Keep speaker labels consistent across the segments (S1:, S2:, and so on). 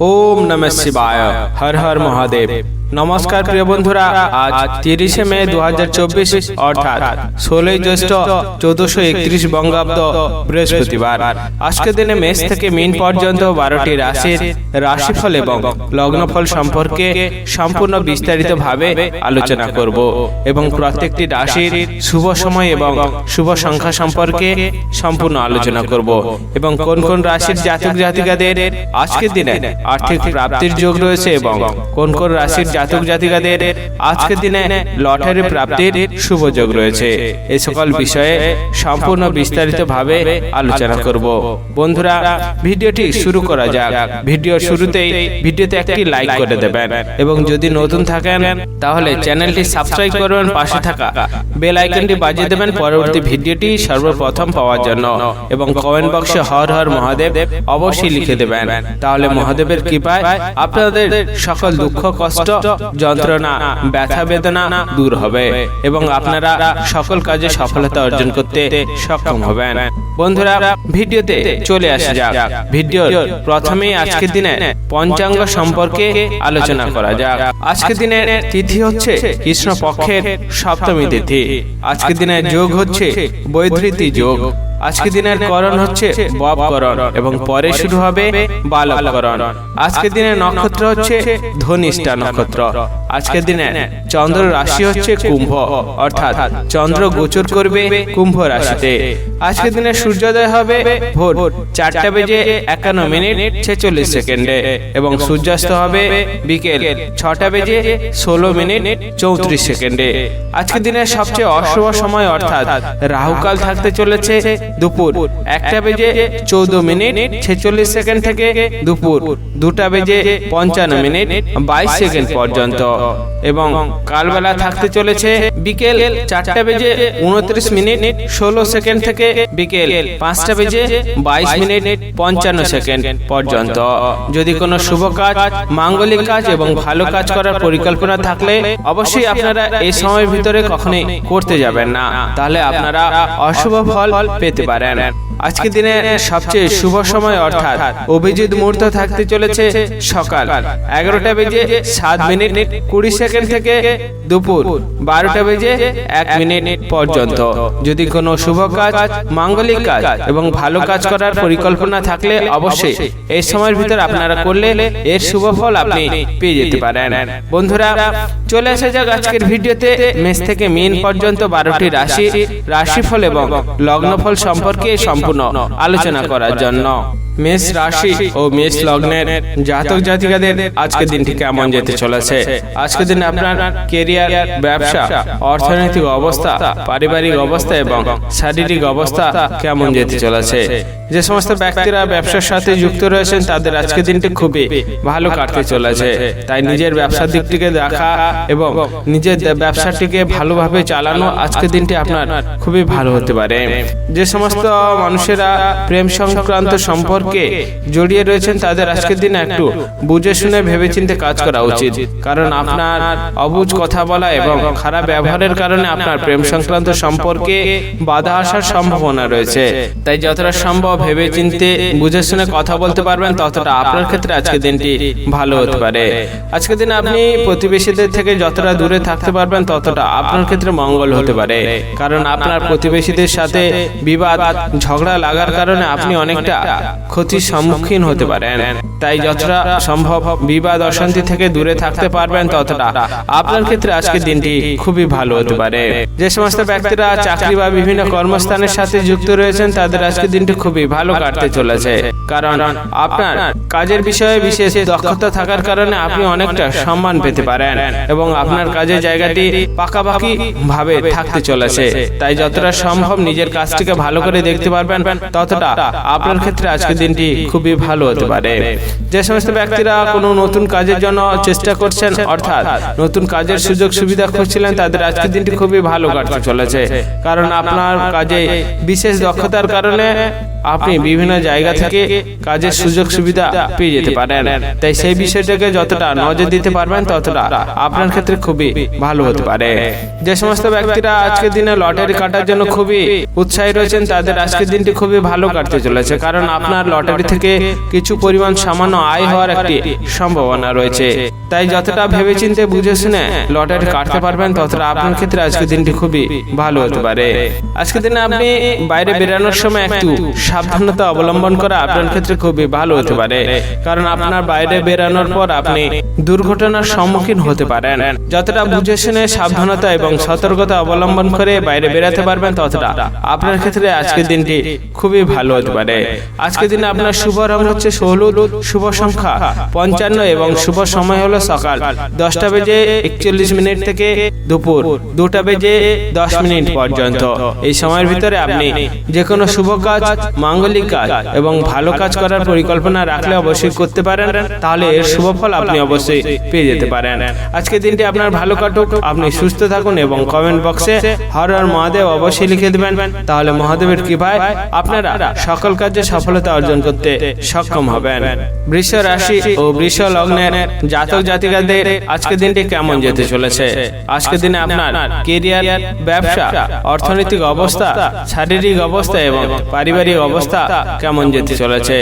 S1: ओम नमः शिवाय। हर हर महादेव। नमस्कार प्रिय बंधुरा, आज 30 मई 2024 অর্থাৎ 16 জ্যৈষ্ঠ 1431 বঙ্গাব্দ বৃহস্পতিবার। আজকের দিনে মেষ থেকে মীন পর্যন্ত 12টি রাশির রাশিফল এবং লগ্নফল সম্পর্কে সম্পূর্ণ বিস্তারিতভাবে আলোচনা করব এবং প্রত্যেকটি রাশির শুভ সময় এবং শুভ সংখ্যা সম্পর্কে সম্পূর্ণ আলোচনা করব এবং কোন কোন রাশির জাতক জাতিকাদের আজকের দিনে আর্থিক প্রাপ্তির যোগ রয়েছে এবং কোন কোন রাশির জাতক জাতিকাদের আজকের দিনে লটারি প্রাপ্তির শুভ যোগ রয়েছে, এই সকল বিষয়ে সম্পূর্ণ বিস্তারিতভাবে আলোচনা করব। বন্ধুরা, ভিডিওটি শুরু করা যাক। ভিডিওর শুরুতেই ভিডিওতে একটি লাইক করে দেবেন এবং যদি নতুন থাকেন তাহলে চ্যানেলটি সাবস্ক্রাইব করবেন, পাশে থাকা বেল আইকনটি বাজিয়ে দেবেন পরবর্তী ভিডিওটি সর্বপ্রথম পাওয়ার জন্য এবং কমেন্ট বক্সে হর হর মহাদেব অবশ্যই লিখে দেবেন। তাহলে মহাদেবের কৃপায় আপনাদের সকল দুঃখ কষ্ট যন্ত্রণা ব্যথা বেদনা দূর হবে এবং আপনারা সকল কাজে সফলতা অর্জন করতে সক্ষম হবেন। বন্ধুরা, ভিডিওতে চলে আসা যাক। ভিডিওর প্রথমেই আজকের দিনে পঞ্চাঙ্গ সম্পর্কে আলোচনা করা যাক। আজকের দিনের তিথি হচ্ছে কৃষ্ণ পক্ষের সপ্তমী তিথি। আজকের দিনের যোগ হচ্ছে বৈধৃতি যোগ। আজকের দিনের করণ হচ্ছে ববকরণ এবং পরে শুরু হবে বালককরণ। আজকের দিনের নক্ষত্র হচ্ছে ধনিষ্ঠা নক্ষত্র। আজকের দিনে চন্দ্র রাশি হচ্ছে কুম্ভ, অর্থাৎ চন্দ্র গোচর করবে কুম্ভ রাশিতে। আজকের দিনে সূর্যোদয় হবে ভোর 4:51 এবং সূর্যাস্ত হবে বিকেল 6:16 আজকের দিনের সবচেয়ে অশুভ সময় অর্থাৎ রাহুকাল থাকতে চলেছে দুপুর 1:14 থেকে দুপুর 2:55 পর্যন্ত এবং কালবেলা থাকতে চলেছে বিকেল 4:29 থেকে বিকেল 5:22 পর্যন্ত। যদি কোনো শুভ কাজ, মাঙ্গলিক কাজ এবং ভালো কাজ করার পরিকল্পনা থাকলে অবশ্যই আপনারা এই সময়ের ভিতরে কখনোই করতে যাবেন না, তাহলে আপনারা অশুভ ফল পেতে পারেন। আজকের দিনে সবচেয়ে শুভ সময় অর্থাৎ অভিজিৎ মুহূর্ত থাকতে চলেছে সকাল 11:07 থেকে দুপুর 12:01 পর্যন্ত। যদি কোনো শুভ কাজ, মাঙ্গলিক কাজ এবং ভালো কাজ করার পরিকল্পনা থাকলে অবশ্যই এই সময়ের ভিতর আপনারা করলে এর শুভ ফল আপনি পেয়ে যেতে পারেন। বন্ধুরা, চলে আসা যাক আজকের ভিডিওতে মেষ থেকে মীন পর্যন্ত 12টি রাশিফল এবং লগ্নফল সম্পর্কে সম্পূর্ণ আলোচনা করার জন্য। মেষ রাশি ও মেষ লগ্নের জাতক জাতিকাদের আজকের দিনটি কেমন যেতে চলেছে? আজকের দিনে আপনার ক্যারিয়ার, ব্যবসা, অর্থনৈতিক অবস্থা, পারিবারিক অবস্থা এবং শারীরিক অবস্থা কেমন যেতে চলেছে? যে সমস্ত ব্যক্তিরা ব্যবসার সাথে যুক্ত রয়েছেন তাদের আজকের দিনটি খুবই ভালো কাটতে চলেছে। তাই নিজের ব্যবসার দিকটিকে দেখা এবং নিজের ব্যবসাটিকে ভালোভাবে চালানো আজকের দিনটি আপনার খুবই ভালো হতে পারে। যে সমস্ত মানুষেরা প্রেম সংক্রান্ত সম্পর্কে জড়িয়ে রয়েছেন তাদের আজকের দিনে একটু বুঝে শুনে ভেবেচিন্তে কাজ করা উচিত, কারণ আপনার অবুঝ কথা বলা এবং খারাপ ব্যবহারের কারণে আপনার প্রেম সংক্রান্ত সম্পর্কে বাধা আসার সম্ভাবনা রয়েছে। তাই যতটা সম্ভব ভেবেচিন্তে বুঝে শুনে কথা বলতে পারবেন ততটা আপনার ক্ষেত্রে আজকের দিনটি ভালো হতে পারে। আজকের দিনে আপনি প্রতিবেশীদের থেকে যতটা দূরে থাকতে পারবেন ততটা আপনার ক্ষেত্রে মঙ্গল হতে পারে, কারণ আপনার প্রতিবেশীদের সাথে বিবাদ ঝগড়া লাগার কারণে আপনি অনেকটা ক্ষতির সম্মুখীন হতে পারেন। তাই যতটা সম্ভব বিবাদ অশান্তি থেকে দূরে থাকতে পারবেন ততটা আপনার ক্ষেত্রে আজকের দিনটি খুবই ভালো হতে পারে। যে সমস্ত ব্যক্তিরা চাকরি বা বিভিন্ন কর্মস্থানের সাথে যুক্ত রয়েছেন তাদের আজকের দিনটি খুবই ভালো কাটতে চলেছে, কারণ আপনার কাজের বিষয়ে বিশেষ দক্ষতা থাকার কারণে আপনি অনেকটা সম্মান পেতে পারেন এবং আপনার কাজের জায়গাটি পাকাপাকি ভাবে থাকতে চলেছে। তাই যতটা সম্ভব নিজের কাজটিকে ভালো করে দেখতে পারবেন ততটা আপনার ক্ষেত্রে আজকের দিনটি খুবই ভালো হতে পারে। যে সমস্ত ব্যক্তিরা কোনো নতুন কাজের জন্য চেষ্টা করছেন অর্থাৎ নতুন কাজের সুযোগ সুবিধা খুঁজছিলেন তাদের আজকের দিনটি খুবই ভালো কাটতে চলেছে, কারণ আপনার কাজে বিশেষ দক্ষতার কারণে আপনি বিভিন্ন জায়গা থেকে কাজের সুযোগ সুবিধা পেয়ে যেতে পারেন। তাই সেই বিষয়টাকে যতটা নজর দিতে পারবেন ততটা আপনার ক্ষেত্রে খুবই ভালো হতে পারে। যে সমস্ত ব্যক্তিরা আজকের দিনে লটারি কাটার জন্য খুবই উৎসাহী রয়েছেন তাদের আজকের দিনটি খুবই ভালো কাটতে চলেছে, কারণ আপনার লটারি থেকে কিছু পরিমাণ সামান্য আয় হওয়ার একটি সম্ভাবনা রয়েছে। তাই যতটা ভেবেচিন্তে বুঝে শুনে লটারি কাটতে পারবেন ততটা আপনার ক্ষেত্রে আজকের দিনটি খুবই ভালো হতে পারে। আজকের দিনে আপনি বাইরে বেরানোর সময় একটু সাবধানতা অবলম্বন করা আপনার ক্ষেত্রে খুবই ভালো হতে পারে, কারণ আপনার বাইরে বেরানোর পর আপনি দুর্ঘটনার সম্মুখীন হতে পারেন। যতটা বুঝে শুনে সাবধানতা এবং সতর্কতা অবলম্বন করে বাইরে বেরাতে পারবেন ততটা আপনার ক্ষেত্রে আজকের দিনটি খুবই ভালো হতে পারে। আজকের দিনে আপনার শুভ রং হচ্ছে হলুদ, শুভ সংখ্যা 55 এবং শুভ সময় হলো সকাল 10টা বেজে 41 মিনিট থেকে দুপুর 2টা বেজে 10 মিনিট পর্যন্ত। এই সময়ের ভিতরে আপনি যে কোনো শুভ কাজ, মাঙ্গলিক কাজ এবং ভালো কাজ করার পরিকল্পনা রাখলে অবশ্যই করতে পারেন, তাহলে এর শুভ ফল আপনি অবশ্যই পেয়ে যেতে পারেন। আজকের দিনটি আপনার ভালো কাটুক, আপনি সুস্থ থাকুন এবং কমেন্ট বক্সে হর হর মহাদেব অবশ্যই লিখে দেবেন, তাহলে মহাদেবের কৃপায় আপনারা সকল কাজে সফলতা অর্জন করতে সক্ষম হবেন। বৃষ রাশি ও বৃষ লগ্নের জাতক জাতিকাদের আজকের দিনটি কেমন যেতে চলেছে? আজকের দিনে আপনার কেরিয়ার, ব্যবসা, অর্থনৈতিক অবস্থা, শারীরিক অবস্থা এবং পারিবারিক অবস্থা কেমন যেতে চলেছে?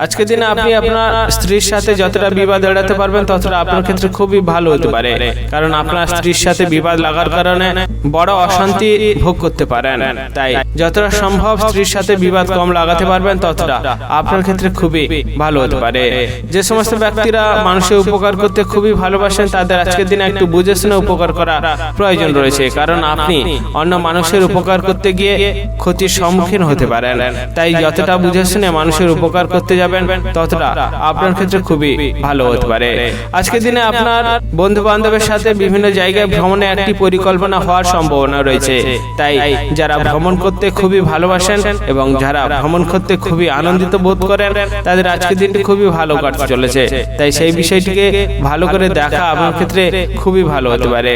S1: আজকের দিনে আপনি আপনার স্ত্রীর সাথে যতটা বিবাদ এড়াতে পারবেন ততটা আপনার ক্ষেত্রে খুবই ভালো হতে পারে, কারণ আপনার স্ত্রীর সাথে বিবাদ লাগার কারণে বড় অশান্তি ভোগ করতে পারেন। তাই যতটা সম্ভব স্ত্রীর সাথে বিবাদ কম লাগাতে পারবেন ততটা আপনার ক্ষেত্রে খুবই ভালো হতে পারে। যে সমস্ত ব্যক্তিরা মানুষের উপকার করতে খুবই ভালোবাসেন তাদের আজকের দিনে একটু বুঝে শুনে উপকার করা প্রয়োজন রয়েছে, কারণ আপনি অন্য মানুষের উপকার করতে গিয়ে ক্ষতির সম্মুখীন হতে পারেন। তাই যতটা বুঝে শুনে মানুষের উপকার করতে যাবেন ততটা আপনার ক্ষেত্রে খুবই ভালো হতে পারে। আজকের দিনে আপনার বন্ধু বান্ধবের সাথে বিভিন্ন জায়গায় ভ্রমণে একটি পরিকল্পনা হওয়ার সম্ভাবনা রয়েছে। তাই যারা ভ্রমণ করতে খুবই ভালোবাসেন এবং যারা ভ্রমণ করতে খুবই আনন্দিত বোধ করেন তাদের আজকের দিনটি খুবই ভালো কাটতে চলেছে। তাই সেই বিষয়টিকে ভালো করে দেখা আপনার ক্ষেত্রে খুবই ভালো হতে পারে।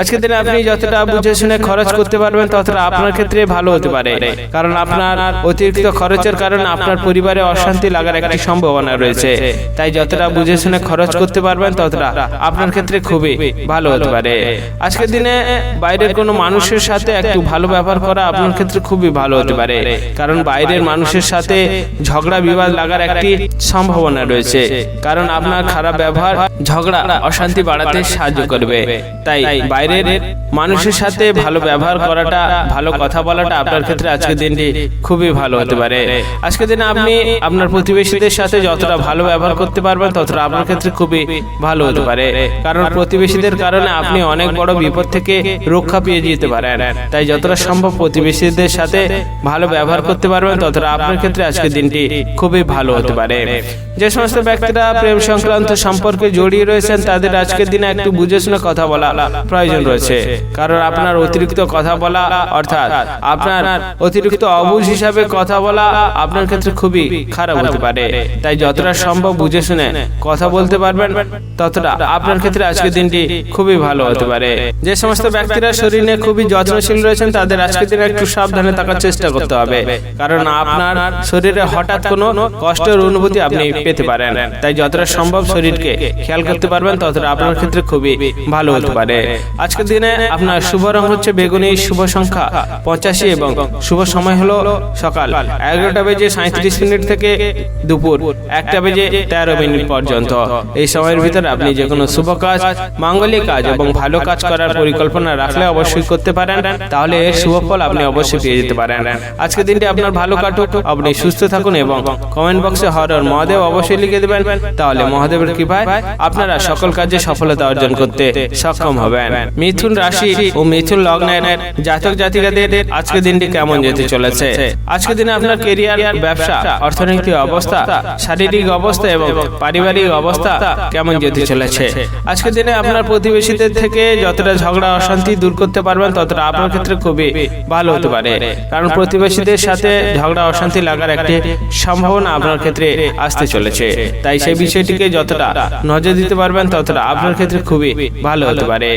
S1: আজকের দিনে আপনি যতটা বুঝে শুনে খরচ করতে পারবেন ততটা আপনার ক্ষেত্রে ভালো হতে পারে, কারণ আপনার অতিরিক্ত খরচের কারণে আপনার পরিবারে অশান্তি লাগার একটি সম্ভাবনা রয়েছে। তাই যতটা বুঝে শুনে খরচ করতে পারবেন ততটা আপনার ক্ষেত্রে খুবই ভালো হতে পারে। আজকের দিনে বাইরের কোনো মানুষের সাথে একটু ভালো ব্যবহার করা আপনার ক্ষেত্রে খুবই ভালো হতে পারে, কারণ বাইরের মানুষের সাথে ঝগড়া বিবাদ লাগার একটি সম্ভাবনা রয়েছে, কারণ আপনার খারাপ ব্যবহার ঝগড়া অশান্তি বাড়াতে সাহায্য করবে। তাই বাইরের মানুষের সাথে ভালো ব্যবহার করাটা, ভালো কথা বলাটা আপনার ক্ষেত্রে আজকের দিনটি খুবই ভালো হতে পারে। আজকের দিনে আপনি আপনার প্রতিবেশীদের সাথে যতটা ভালো ব্যবহার করতে পারবেন ততটা আপনার ক্ষেত্রে খুবই ভালো হতে পারে, কারণ প্রতিবেশীদের কারণে আপনি অনেক বড় বিপদ থেকে রক্ষা পেয়ে যেতে পারেন। তাই যতটা সম্ভব প্রতিবেশীদের সাথে ভালো ব্যবহার করতে পারবেন ততটা আপনার ক্ষেত্রে আজকের দিনটি খুবই ভালো হতে পারে। যে সমস্ত ব্যক্তিরা প্রেম সংক্রান্ত সম্পর্কে জড়িয়ে রয়েছেন তাদের আজকের দিনে একটু বুঝে শুনে কথা বলা প্রয়োজন রয়েছে, কারণ আপনার অতিরিক্ত কথা বলা অর্থাৎ আপনার অতিরিক্ত অবুঝ হিসাবে কথা বলা আপনার ক্ষেত্রে খুবই খারাপ হতে পারে। তাই যতটা সম্ভব বুঝে শুনে কথা বলতে পারবেন ততটা আপনার ক্ষেত্রে আজকের দিনটি খুবই ভালো হতে পারে। যে সমস্ত ব্যক্তিরা শরীর নিয়ে খুবই যত্নশীল রয়েছেন তাদের আজকের দিনে একটু সাবধানে থাকার চেষ্টা করতে হবে, কারণ আপনার শরীরে হঠাৎ কোনো কষ্টের অনুভূতি আপনি পেতে পারেন। তাই যতটা সম্ভব শরীরকে খেয়াল করতে পারবেন ততটা আপনার ক্ষেত্রে খুবই ভালো হতে পারে। আজকের দিনে আপনার শুভ রং হচ্ছে বেগুনি, শুভ সংখ্যা 85 এবং শুভ সময় হলো সকাল 11টা বেজে 37 মিনিট থেকে দুপুর 1টা বেজে 13 মিনিট পর্যন্ত। এই সময়ের ভিতরে আপনি যে কোনো শুভ কাজ, মাঙ্গলিক কাজ এবং ভালো কাজ করার পরিকল্পনা রাখলে অবশ্যই করতে পারেন, তাহলে এর শুভ ফল আপনি অবশ্যই পেয়ে যেতে পারেন। আজকের দিনটি আপনার ভালো কাটুক, আপনি সুস্থ থাকুন এবং কমেন্ট বক্সে হর হর মহাদেব অবশ্যই লিখে দেবেন, তাহলে মহাদেবের কৃপায় আপনারা সকল কাজে সফলতা অর্জন করতে সক্ষম হবেন। মিথুন রাশি ও মিথুন লগ্নের জাতক জাতিকাদের আজকের দিনটি কেমন যেতে চলেছে? আজকের দিনে আপনার কেরিয়ার, ব্যবসা, অর্থনৈতিক অবস্থা অবস্থা, শারীরিক অবস্থা এবং পারিবারিক অবস্থা কেমন যেতে চলেছে। আজকের দিনে আপনার প্রতিবেশীদের থেকে যতটা ঝগড়া অশান্তি দূর করতে পারবেন ততটা আপনার ক্ষেত্রে খুবই ভালো হতে পারে, কারণ প্রতিবেশীদের সাথে ঝগড়া অশান্তি লাগার একটি সম্ভাবনা আপনার ক্ষেত্রে আসতে চলেছে। তাই সেই বিষয়টিকে যতটা নজর দিতে পারবেন ততটা আপনার ক্ষেত্রে খুবই ভালো হতে পারে।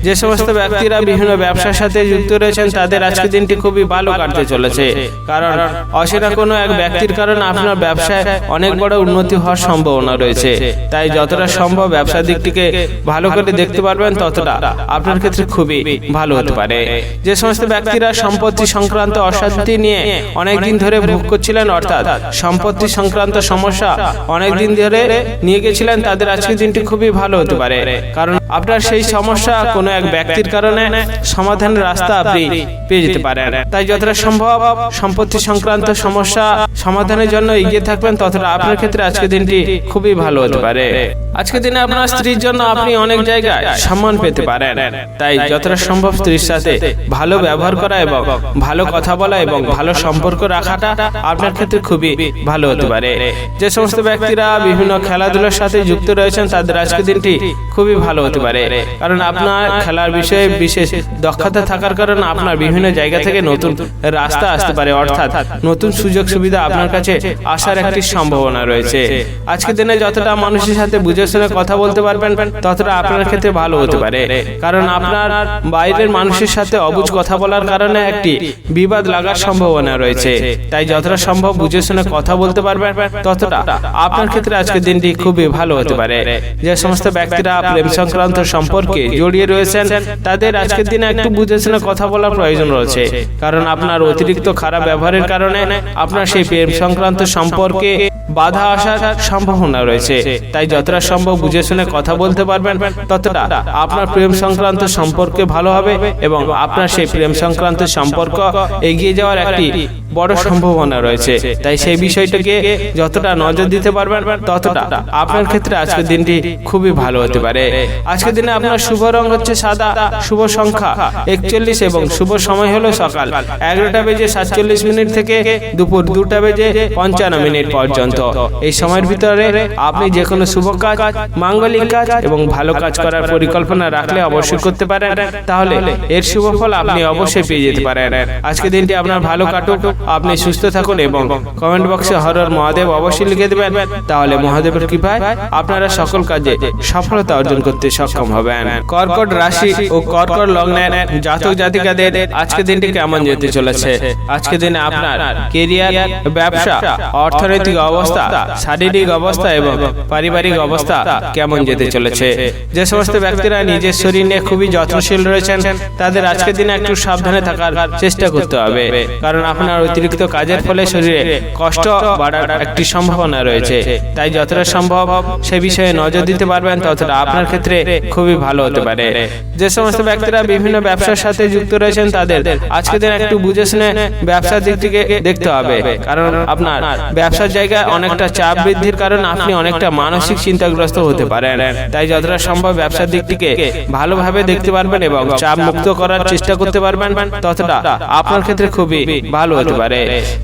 S1: যে সমস্ত ব্যক্তিরা বিভিন্ন ব্যবসার সাথে যুক্ত রয়েছেন তাদের আজকের দিনটি খুবই ভালো কাটতে চলেছে, কারণ অচেনা কোনো এক ব্যক্তির কারণে আপনার ব্যবসায় অনেক বড় উন্নতি হওয়ার সম্ভাবনা রয়েছে। তাই যতটা সম্ভব ব্যবসার দিকটিকে ভালো করে দেখতে পারবেন ততটা আপনার ক্ষেত্রে খুবই ভালো হতে পারে। যে সমস্ত ব্যক্তিরা সম্পত্তি সংক্রান্ত অশান্তি নিয়ে অনেকদিন ধরে ভোগ করছিলেন, অর্থাৎ সম্পত্তি সংক্রান্ত সমস্যা অনেকদিন ধরে নিয়ে গেছিলেন, তাদের আজকের দিনটি খুবই ভালো হতে পারে, কারণ আপনার সেই সমস্যা কোনো এক ব্যক্তির কারণে সমাধানের রাস্তা আপনি পেয়ে যেতে পারেন। তাই যতটা সম্ভব সম্পত্তি সংক্রান্ত সমস্যা সমাধানের জন্য এগিয়ে থাকবেন ততটা আপনার ক্ষেত্রে আজকের দিনটি খুবই ভালো হতে পারে। আজকের দিনে আপনার স্ত্রীর জন্য আপনি অনেক জায়গায় সম্মান পেতে পারেন, তাই যতটা সম্ভব স্ত্রীর সাথে ভালো ব্যবহার করা এবং ভালো কথা বলা এবং ভালো সম্পর্ক রাখাটা আপনার ক্ষেত্রে খুবই ভালো হতে পারে। যে সমস্ত ব্যক্তিরা বিভিন্ন খেলাধুলার সাথে যুক্ত রয়েছেন তাদের আজকের দিনটি খুবই ভালো হতে পারে, কারণ আপনার খেলার বিষয়ে বিশেষ দক্ষতা থাকার কারণে আপনার বিভিন্ন জায়গা থেকে নতুন রাস্তা আসতে পারে, অর্থাৎ নতুন সুযোগ সুবিধা আপনার কাছে আসার একটি সম্ভাবনা রয়েছে। আজকের দিনে যতটা মানুষের সাথে বুঝে শুনে কথা বলতে পারবেন ততটা আপনার ক্ষেত্রে ভালো হতে পারে, কারণ আপনার বাইরের মানুষের সাথে অবুঝ কথা বলার কারণে একটি বিবাদ লাগার সম্ভাবনা রয়েছে। তাই যতটা সম্ভব বুঝে শুনে কথা বলতে পারবেন ততটা আপনার ক্ষেত্রে আজকের দিনটি খুবই ভালো হতে পারে। যে সমস্ত ব্যক্তিরা প্রেম সংক্রান্ত সম্পর্কে জড়িয়ে রয়েছেন তাদের আজকের দিনে একটু বুঝে শুনে কথা বলার প্রয়োজন রয়েছে, কারণ আপনার অতিরিক্ত খারাপ ব্যবহারের কারণে আপনার সেই প্রেম সংক্রান্ত সম্পর্কে বাধা আসার সম্ভাবনা রয়েছে। তাই যতটা সম্ভব বুঝে শুনে কথা বলতে পারবেন ততটা আপনার প্রেম সংক্রান্ত সম্পর্কে ভালো হবে এবং আপনার সেই প্রেম সংক্রান্ত সম্পর্ক এগিয়ে যাওয়ার একটি বড় সম্ভাবনা রয়েছে। তাই সেই বিষয়টাকে যতটা নজর দিতে পারবেন ততটা আপনার ক্ষেত্রে আজকের দিনটি খুবই ভালো হতে পারে। আজকের দিনে আপনার শুভ রং হচ্ছে সাদা, শুভ সংখ্যা 41 এবং শুভ সময় হলো সকাল 11:47 থেকে দুপুর 2:55 পর্যন্ত। এই সময়ের ভিতরে আপনি যে কোনো শুভ কাজ, মাঙ্গলিক কাজ এবং ভালো কাজ করার পরিকল্পনা রাখলে অবশ্যই করতে পারেন, তাহলে এর শুভ ফল আপনি অবশ্যই পেয়ে যেতে পারেন। আজকের দিনটি আপনার ভালো কাটুক, আপনি সুস্থ থাকুন এবং কমেন্ট বক্সে হর হর মহাদেব অবশ্যই লিখে দেবেন, তাহলে মহাদেবের কৃপায় আপনারা সকল কাজে সফলতা অর্জন করতে সক্ষম হবেন। কর্কট রাশি ও কর্কট লগ্নের জাতক জাতিকাদের আজকের দিনটি কেমন যেতে চলেছে। আজকের দিনে আপনার কেরিয়ার, ব্যবসা, অর্থনৈতিক অবস্থা, শারীরিক অবস্থা এবং পারিবারিক অবস্থা কেমন যেতে চলেছে। যে সমস্ত ব্যক্তিরা নিজের শরীর নিয়ে খুবই যত্নশীল রয়েছেন তাদের আজকের দিনে একটু সাবধানে থাকার চেষ্টা করতে হবে, কারণ আপনার অতিরিক্ত কাজের ফলে শরীরে কষ্ট বাড়ার একটি সম্ভাবনা রয়েছে। তাই যতটা সম্ভব সে বিষয়ে নজর দিতে পারবেন ততটা আপনার ক্ষেত্রে খুবই ভালো হতে পারে। যে সমস্ত ব্যক্তিরা বিভিন্ন ব্যবসার সাথে যুক্ত রয়েছেন তাদের আজকের দিন একটু বুঝে শুনে ব্যবসার দিক থেকে দেখতে হবে, কারণ আপনার ব্যবসার জায়গায় অনেকটা চাপ বৃদ্ধির কারণে আপনি অনেকটা মানসিক চিন্তাগ্রস্ত হতে পারেন। তাই যতটা সম্ভব ব্যবসার দিকটিকে ভালোভাবে দেখতে পারবেন এবং চাপ মুক্ত করার চেষ্টা করতে পারবেন ততটা আপনার ক্ষেত্রে খুবই ভালো হতে পারে।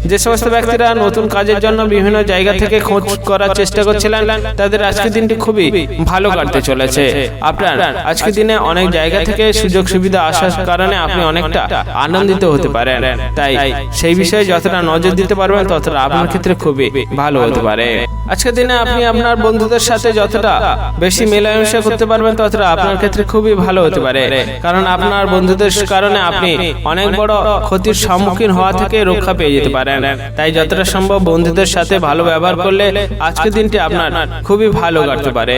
S1: যে সমস্ত ব্যক্তিরা নতুন কাজের জন্য বিভিন্ন জায়গা থেকে খোঁজ করার চেষ্টা করছিলেন তাদের আজকের দিনটি খুবই ভালো কাটতে চলেছে। আপনার আজকের দিনে অনেক জায়গা থেকে সুযোগ সুবিধা আসার কারণে আপনি অনেকটা আনন্দিত হতে পারেন। তাই সেই বিষয়ে যতটা নজর দিতে পারবেন ততটা আপনার ক্ষেত্রে খুবই ভালো হতে পারে। আজকের দিনে আপনি আপনার বন্ধুদের সাথে যতটা বেশি মেলামেশা করতে পারবেন ততটা আপনার ক্ষেত্রে খুবই ভালো হতে পারে, কারণ আপনার বন্ধুদের কারণে আপনি অনেক বড় ক্ষতির সম্মুখীন হওয়া থেকে রক্ষা পেয়ে যেতে পারেন। তাই যতটা সম্ভব বন্ধুদের সাথে ভালো ব্যবহার করলে আজকের দিনটি আপনার খুবই ভালো কাটতে পারে।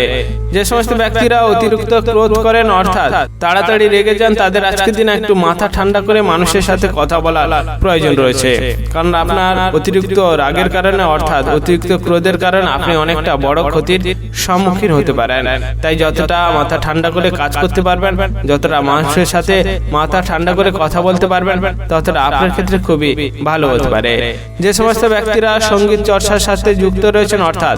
S1: যে সমস্ত ব্যক্তিরা অতিরিক্ত ক্রোধ করেন অর্থাৎ তাড়াতাড়ি রেগে যান তাদের আজকের দিনে একটু মাথা ঠান্ডা করে মানুষের সাথে কথা বলার প্রয়োজন রয়েছে, কারণ আপনার অতিরিক্ত রাগের কারণে অর্থাৎ অতিরিক্ত ক্রোধের কারণে আপনি অনেকটা বড় ক্ষতির সম্মুখীন হতে পারেন। তাই যতটা মাথা ঠান্ডা করে কাজ করতে পারবেন, যতটা মানুষের সাথে মাথা ঠান্ডা করে কথা বলতে পারবেন ততটা আপনার ক্ষেত্রে খুবই ভালো হতে পারে। যে সমস্ত ব্যক্তিরা সঙ্গীত চর্চার সাথে যুক্ত রয়েছেন অর্থাৎ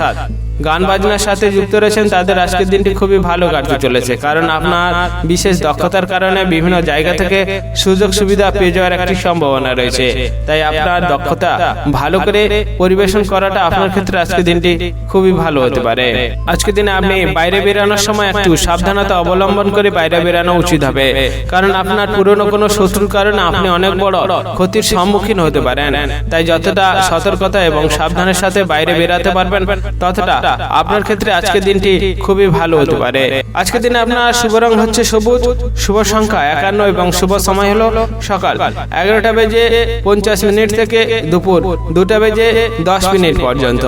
S1: গান বাজনার সাথে যুক্ত রয়েছেন তাদের আজকের দিনটি খুবই ভালো কাটতে চলেছে, কারণ আপনার বিশেষ দক্ষতার কারণে বিভিন্ন জায়গা থেকে সুযোগ সুবিধা পেয়ে যাওয়ার একটি সম্ভাবনা রয়েছে। তাই আপনার দক্ষতা ভালো করে পরিবেশন করাটা আপনার ক্ষেত্রে আজকের দিনটি খুবই ভালো হতে পারে। আজকের দিনে আপনি বাইরে বেরানোর সময় একটু সাবধানতা অবলম্বন করে বাইরে বেরানো উচিত হবে, কারণ আপনার পুরনো কোনো শত্রুর কারণে আপনি অনেক বড় ক্ষতির সম্মুখীন হতে পারেন। তাই যতটা সতর্কতা এবং সাবধানের সাথে বাইরে বেরাতে পারবেন ততটা আপনার ক্ষেত্রে আজকের দিনটি খুবই ভালো হতে পারে। আজকের দিনে আপনার শুভ রং হচ্ছে সবুজ, শুভ সংখ্যা 51 এবং শুভ সময় হলো সকাল 11:50 থেকে দুপুর 2:10 পর্যন্ত।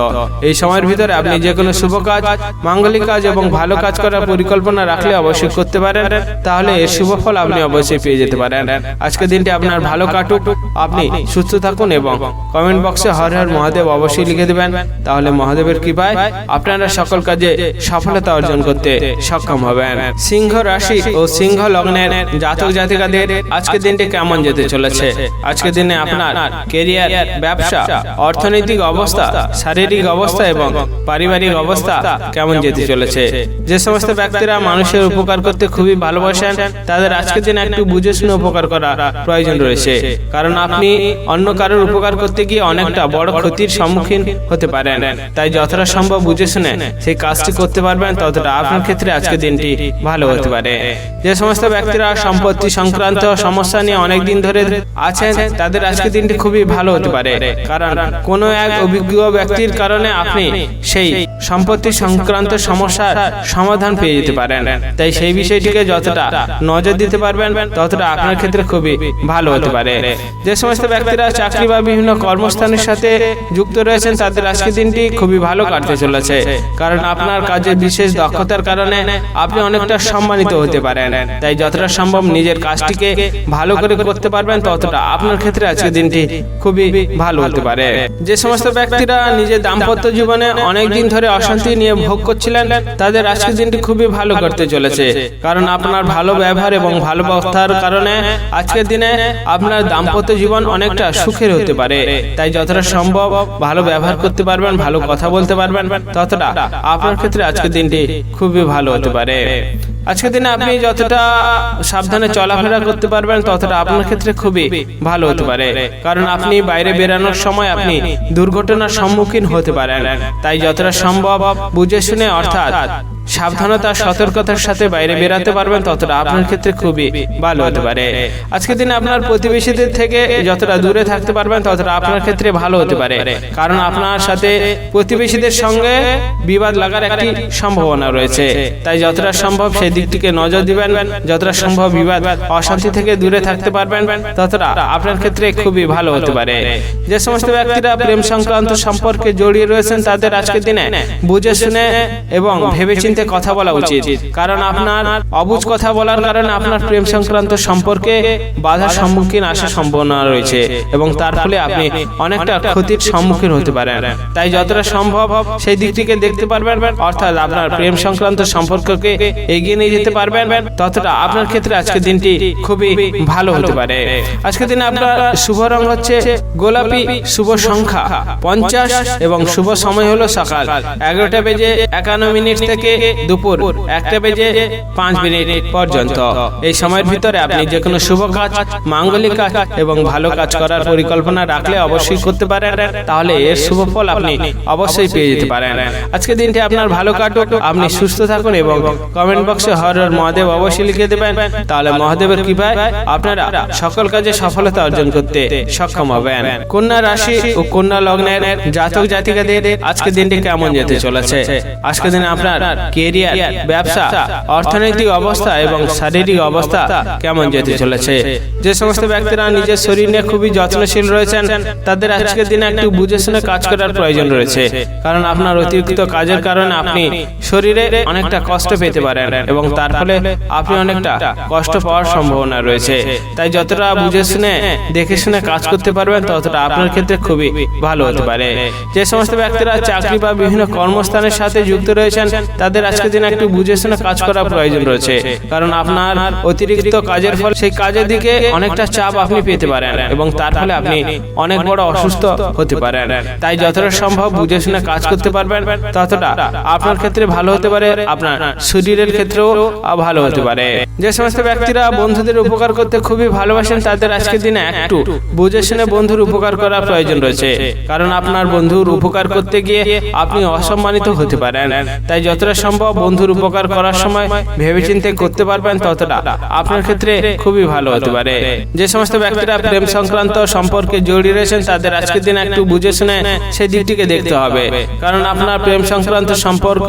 S1: এই সময়ের ভিতরে আপনি যে কোনো শুভ কাজ, মাঙ্গলিক কাজ এবং ভালো কাজ করার পরিকল্পনা রাখলে অবশ্যই করতে পারেন, তাহলে এর শুভ ফল আপনি অবশ্যই পেয়ে যেতে পারেন। আজকের দিনটি আপনার ভালো কাটুক, আপনি সুস্থ থাকুন এবং কমেন্ট বক্সে হর হর মহাদেব অবশ্যই লিখে দেবেন, তাহলে মহাদেবের কৃপায় আপনারা সকল কাজে সফলতা অর্জন করতে সক্ষম হবেন। সিংহ রাশি ও সিংহ লগ্নের জাতক জাতিকাদের আজকের দিনটি কেমন যেতে চলেছে? আজকের দিনে আপনার ক্যারিয়ার, ব্যবসা, অর্থনৈতিক অবস্থা, শারীরিক অবস্থা এবং পারিবারিক অবস্থা কেমন যেতে চলেছে? যে সমস্ত ব্যক্তিরা মানুষের উপকার করতে খুবই ভালোবাসেন তাদের আজকের দিনে একটু বুঝে শুনে উপকার করা প্রয়োজন রয়েছে, কারণ আপনি অন্য কারোর উপকার করতে গিয়ে অনেকটা বড় ক্ষতির সম্মুখীন হতে পারেন। তাই যতটা সম্ভব বুঝে শুনে সেই কাজটি করতে পারবেন ততটা আপনার ক্ষেত্রে আজকের দিনটি ভালো হতে পারে। যে সমস্ত ব্যক্তিরা সম্পত্তি সংক্রান্ত সমস্যা নিয়ে অনেক দিন ধরে আছেন তাদের আজকের দিনটি খুবই ভালো হতে পারে, কারণ কোনো এক অভিজ্ঞ ব্যক্তির কারণে আপনি সেই সম্পত্তি সংক্রান্ত সমস্যার সমাধান পেয়ে যেতে পারেন। তাই সেই বিষয়টিকে যতটা নজর দিতে পারবেন ততটা আপনার ক্ষেত্রে খুবই ভালো হতে পারে। যে সমস্ত ব্যক্তিরা চাকরি বা বিভিন্ন কর্মস্থানের সাথে যুক্ত রয়েছেন তাদের আজকের দিনটি খুবই ভালো কাটতে চলেছে, কারণ আপনার কাজে বিশেষ দক্ষতার কারণে আপনি অনেকটা সম্মানিত হতে পারেন। তাই যতটা সম্ভব নিজের কাজটিকে ভালো করে করতে পারবেন ততটা আপনার ক্ষেত্রে আজকের দিনটি খুবই ভালো হতে পারে। যে সমস্ত ব্যক্তিরা নিজের দাম্পত্য জীবনে অনেক দিন ধরে অশান্তি নিয়ে ভোগ করছিলেন তাদের আজকের দিনটি খুবই ভালো করতে চলেছে, কারণ আপনার ভালো ব্যবহার এবং ভালো ব্যবস্থার কারণে আজকের দিনে আপনার দাম্পত্য জীবন অনেকটা সুখের হতে পারে। তাই যতটা সম্ভব ভালো ব্যবহার করতে পারবেন, ভালো কথা বলতে পারবেন ততটা আপনার ক্ষেত্রে আজকের দিনটি খুবই ভালো হতে পারে। আজকের দিনে আপনি যতটা সাবধানে চলাফেরা করতে পারবেন ততটা আপনার ক্ষেত্রে খুবই ভালো হতে পারে, কারণ আপনি বাইরে বেরানোর সময় আপনি দুর্ঘটনার সম্মুখীন হতে পারেন। তাই যতটা সম্ভব বুঝে শুনে অর্থাৎ সাবধানতা সতর্কতার সাথে বাইরে বেরাতে পারবেন ততটা আপনার ক্ষেত্রে খুবই ভালো হতে পারে। আজকের দিনে আপনার প্রতিবেশীদের থেকে যতটা দূরে থাকতে পারবেন ততটা আপনার ক্ষেত্রে ভালো হতে পারে, কারণ আপনার সাথে প্রতিবেশীদের সঙ্গে বিবাদ লাগার একটি সম্ভাবনা রয়েছে। তাই যতটা সম্ভব সেই দিকটিকে নজর দিবেন, যতটা সম্ভব বিবাদ অশান্তি থেকে দূরে থাকতে পারবেন ততটা আপনার ক্ষেত্রে খুবই ভালো হতে পারে। যে সমস্ত ব্যক্তিরা প্রেম সংক্রান্ত সম্পর্কে জড়িয়ে রয়েছেন তাদের আজকের দিনে বুঝে শুনে এবং ভেবেচিন্তে কথা বলা উচিত, কারণ আপনার অবুঝ কথা বলার কারণে আপনার প্রেম সংক্রান্ত সম্পর্কে বাধার সম্মুখীন আসার সম্ভাবনা রয়েছে এবং তার ফলে আপনি অনেকটা ক্ষতির সম্মুখীন হতে পারেন। তাই যতটা সম্ভব সেই দিকটিকে দেখতে পারবেন, অর্থাৎ আপনার প্রেম সংক্রান্ত সম্পর্ককে এগিয়ে নিয়ে যেতে পারবেন ততটা আপনার ক্ষেত্রে আজকের দিনটি খুবই ভালো হতে পারে। আজকের দিনে আপনার শুভ রং হচ্ছে গোলাপি, শুভ সংখ্যা 50 এবং শুভ সময় হলো সকাল 11:51 থেকে দুপুর 1:05 পর্যন্ত। এই সময়ের ভিতরে আপনি যে কোনো শুভ কাজ, মাঙ্গলিক কাজ এবং ভালো কাজ করার পরিকল্পনা রাখলে অবশ্যই করতে পারেন, তাহলে এর শুভ ফল আপনি অবশ্যই পেয়ে যেতে পারেন। আজকে দিনটি আপনার ভালো কাটুক, আপনি সুস্থ থাকুন এবং কমেন্ট বক্সে হর হর মহাদেব অবশ্যই লিখে দেবেন, তাহলে মহাদেবের কৃপায় আপনারা সকল কাজে সফলতা অর্জন করতে সক্ষম হবেন। কন্যা রাশি ও কন্যা লগ্নের জাতক জাতিকাদের আজকে দিনটি কেমন যেতে চলেছে? আজকে দিনে আপনার ক্যারিয়ার, ব্যবসা, অর্থনৈতিক অবস্থা এবং শারীরিক অবস্থা কেমন যেতে চলেছে? যে সমস্ত ব্যক্তিরা নিজের শরীর নিয়ে খুবই যত্নশীল রয়েছেন তাদের আজকের দিনে একটু বুঝে শুনে কাজ করার প্রয়োজন রয়েছে, কারণ আপনার অতিরিক্ত কাজের কারণে আপনি শরীরে অনেকটা কষ্ট পেতে পারেন এবং তার ফলে আপনি অনেকটা কষ্ট পাওয়ার সম্ভাবনা রয়েছে। তাই যতটা বুঝে শুনে দেখে শুনে কাজ করতে পারবেন ততটা আপনার ক্ষেত্রে খুবই ভালো হতে পারে। যে সমস্ত ব্যক্তিরা চাকরি বা বিভিন্ন কর্মস্থানের সাথে যুক্ত রয়েছেন তাদের আজকের দিনে একটু বুঝে শুনে কাজ করা প্রয়োজন রয়েছে, কারণ আপনার অতিরিক্ত কাজের ফলে সেই কাজের দিকে অনেকটা চাপ আপনি পেতে পারেন এবং তার ফলে আপনি অনেক বড় অসুস্থ হতে পারেন। তাই যতটা সম্ভব বুঝে শুনে কাজ করতে পারবেন ততটা আপনার ক্ষেত্রে ভালো হতে পারে, আপনার শরীরের ক্ষেত্রেও ভালো হতে পারে। যে সমস্ত ব্যক্তিরা বন্ধুদের উপকার করতে খুবই ভালোবাসেন তাদের আজকের দিনে একটু বুঝে শুনে বন্ধুর উপকার করা প্রয়োজন রয়েছে, কারণ আপনার বন্ধুর উপকার করতে গিয়ে আপনি অসম্মানিত হতে পারেন। তাই যতটা সম্ভব বন্ধুর উপকার করার সময় ভেবেচিন্তে করতে পারবেন ততটা আপনার ক্ষেত্রে খুবই ভালো হতে পারে। যে সমস্ত ব্যক্তিরা প্রেম সংক্রান্ত সম্পর্কে জড়িয়ে রয়েছেন তাদের আজকের দিন একটু বুঝে শুনে সেই দিকটিকে দেখতে হবে, কারণ আপনার প্রেম সংক্রান্ত সম্পর্ক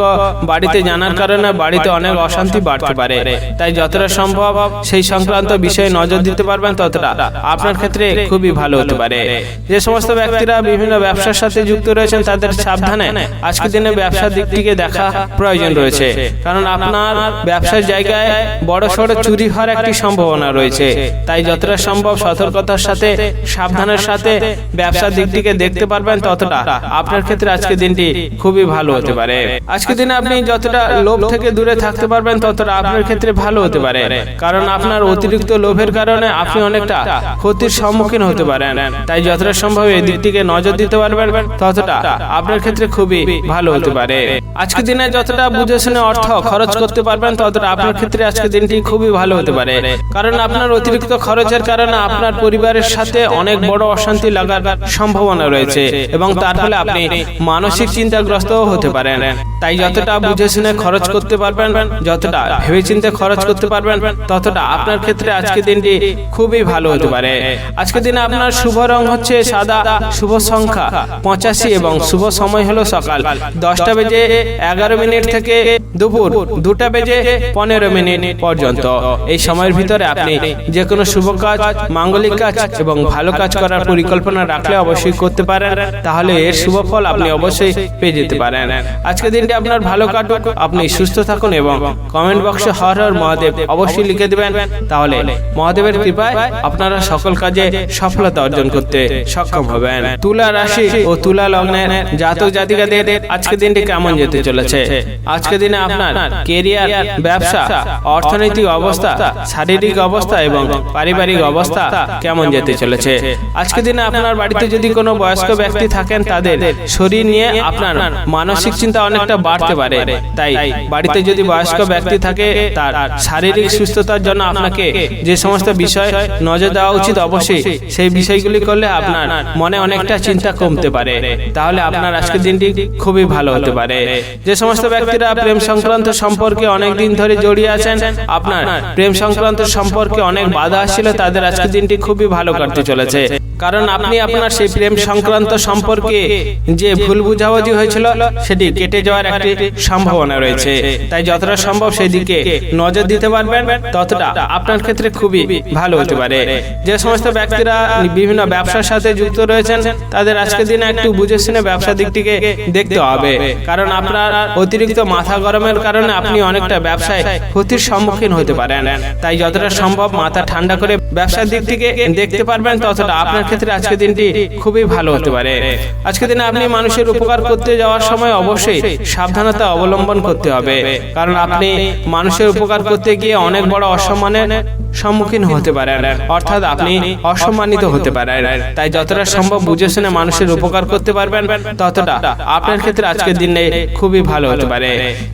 S1: বাড়িতে জানার কারণে বাড়িতে অনেক অশান্তি বাড়তে পারে। তাই যতটা সম্ভব সেই সংক্রান্ত বিষয়ে নজর দিতে পারবেন ততটা আপনার ক্ষেত্রে খুবই ভালো হতে পারে। যে সমস্ত ব্যক্তিরা বিভিন্ন ব্যবসার সাথে যুক্ত রয়েছেন তাদের সাবধানে আজকের দিনে ব্যবসার দিকটিকে দেখা প্রয়োজন রয়েছে, কারণ আপনার ব্যবসার জায়গায় বড় সড় চুরি হওয়ার একটি সম্ভাবনা রয়েছে। তাই যতটা সম্ভব সতর্কতার সাথে সাবধানের সাথে ব্যবসার দিকটিকে দেখতে পারবেন ততটা আপনার ক্ষেত্রে আজকের দিনটি খুবই ভালো হতে পারে। আজকের দিনে আপনি যতটা লোভ থেকে দূরে থাকতে পারবেন ততটা আপনার ক্ষেত্রে ভালো হতে পারে, কারণ আপনার অতিরিক্ত লোভের কারণে আপনি অনেকটা ক্ষতির সম্মুখীন হতে পারেন। তাই যতটা সম্ভব এই দিকটিকে নজর দিতে পারবেন ততটা আপনার ক্ষেত্রে খুবই ভালো হতে পারে। আজকের দিনে যতটা বুঝে শুনে অর্থ খরচ করতে পারবেন ততটা আপনার ক্ষেত্রে আজকের দিনটি খুবই ভালো হতে পারে, কারণ আপনার অতিরিক্ত খরচের কারণে আপনার পরিবারের সাথে অনেক বড় অশান্তি লাগার সম্ভাবনা রয়েছে এবং তার ফলে আপনি মানসিক চিন্তাগ্রস্ত হতে পারেন। তাই যতটা বুঝে শুনে খরচ করতে পারবেন, যতটা ভেবেচিন্তে খরচ করতে পারবেন ততটা আপনার ক্ষেত্রে আজকের দিনটি খুবই ভালো হতে পারে। আজকের দিনে আপনার শুভ রং হচ্ছে সাদা, শুভ সংখ্যা 85 এবং শুভ সময় হলো সকাল 10:11 থেকে দুপুর 2:15 পর্যন্ত। এই সময়ের ভিতরে আপনি যে কোনো শুভ কাজ, মাঙ্গলিক কাজ এবং ভালো কাজ করার পরিকল্পনা রাখলে অবশ্যই করতে পারেন, তাহলে এর শুভ ফল আপনি অবশ্যই পেয়ে যেতে পারেন। আজকের দিনটি আপনার ভালো কাটুক, আপনি সুস্থ থাকুন এবং কমেন্ট বক্সে হর হর মহাদেব অবশ্যই লিখে দেবেন, তাহলে মহাদেবের কৃপায় আপনারা সকল কাজে সফলতা অর্জন করতে সক্ষম হবেন। তুলা রাশি ও তুলা লগ্নের জাতক জাতিকাদের আজকের দিনটি কেমন যেতে চলেছে? আজকের দিনে আপনার কেরিয়ার, ব্যবসা, অর্থনৈতিক অবস্থা, শারীরিক অবস্থা এবং পারিবারিক অবস্থা কেমন যেতে চলেছে? আজকের দিনে আপনার বাড়িতে যদি কোনো বয়স্ক ব্যক্তি থাকেন তাদের শরীর নিয়ে আপনার মানসিক চিন্তা অনেকটা বাড়তে পারে। তাই বাড়িতে যদি বয়স্ক ব্যক্তি থাকে তার শারীরিক সুস্থতার জন্য আপনাকে যে সমস্ত বিষয় নজর দেওয়া উচিত অবশ্যই সেই বিষয়গুলি করলে আপনার মনে অনেকটা চিন্তা কমতে পারে, তাহলে আপনার আজকের দিনটি খুবই ভালো হতে পারে। যে সমস্ত ব্যক্তিরা প্রেম সংক্রান্ত সম্পর্কে অনেক দিন ধরে জড়িয়ে আছেন, আপনার প্রেম সংক্রান্ত সম্পর্কে অনেক বাধা আসছিল, তাদের আজকের দিনটি খুবই ভালো কাটতে চলেছে, কারণ আপনি আপনার সেই প্রেম সংক্রান্ত সম্পর্কে যে ভুল বুঝাবুঝি হয়েছিল সেটি কেটে যাওয়ার একটি সম্ভাবনা রয়েছে। তাই যতটা সম্ভব সেই দিকে নজর দিতে পারবেন ততটা আপনার ক্ষেত্রে খুবই ভালো হতে পারে। যে সমস্ত ব্যক্তিরা বিভিন্ন ব্যবসার সাথে যুক্ত রয়েছেন তাদের আজকের দিনে একটু বুঝে শুনে ব্যবসা দিকটিকে দেখতে হবে, কারণ আপনার অতিরিক্ত মাথা গরমের কারণে আপনি অনেকটা ব্যবসায় ক্ষতির সম্মুখীন হতে পারেন। তাই যতটা সম্ভব মাথা ঠান্ডা করে ব্যবসার দিকটিকে দেখতে পারবেন ততটা আপনার ক্ষেত্রে আজকের দিনটি খুবই ভালো হতে পারে। আজকের দিনে আপনি মানুষের উপকার করতে যাওয়ার সময় অবশ্যই সাবধানতা অবলম্বন করতে হবে, কারণ আপনি মানুষের উপকার করতে গিয়ে অনেক বড় অসম্মানের সম্মুখীন হতে পারেন, অর্থাৎ আপনি অসম্মানিত হতে পারেন। তাই যতটা সম্ভব বুঝে শুনে মানুষের উপকার করতে পারবেন ততটা আপনার ক্ষেত্রে আজকের দিনে খুবই ভালো হতে পারে।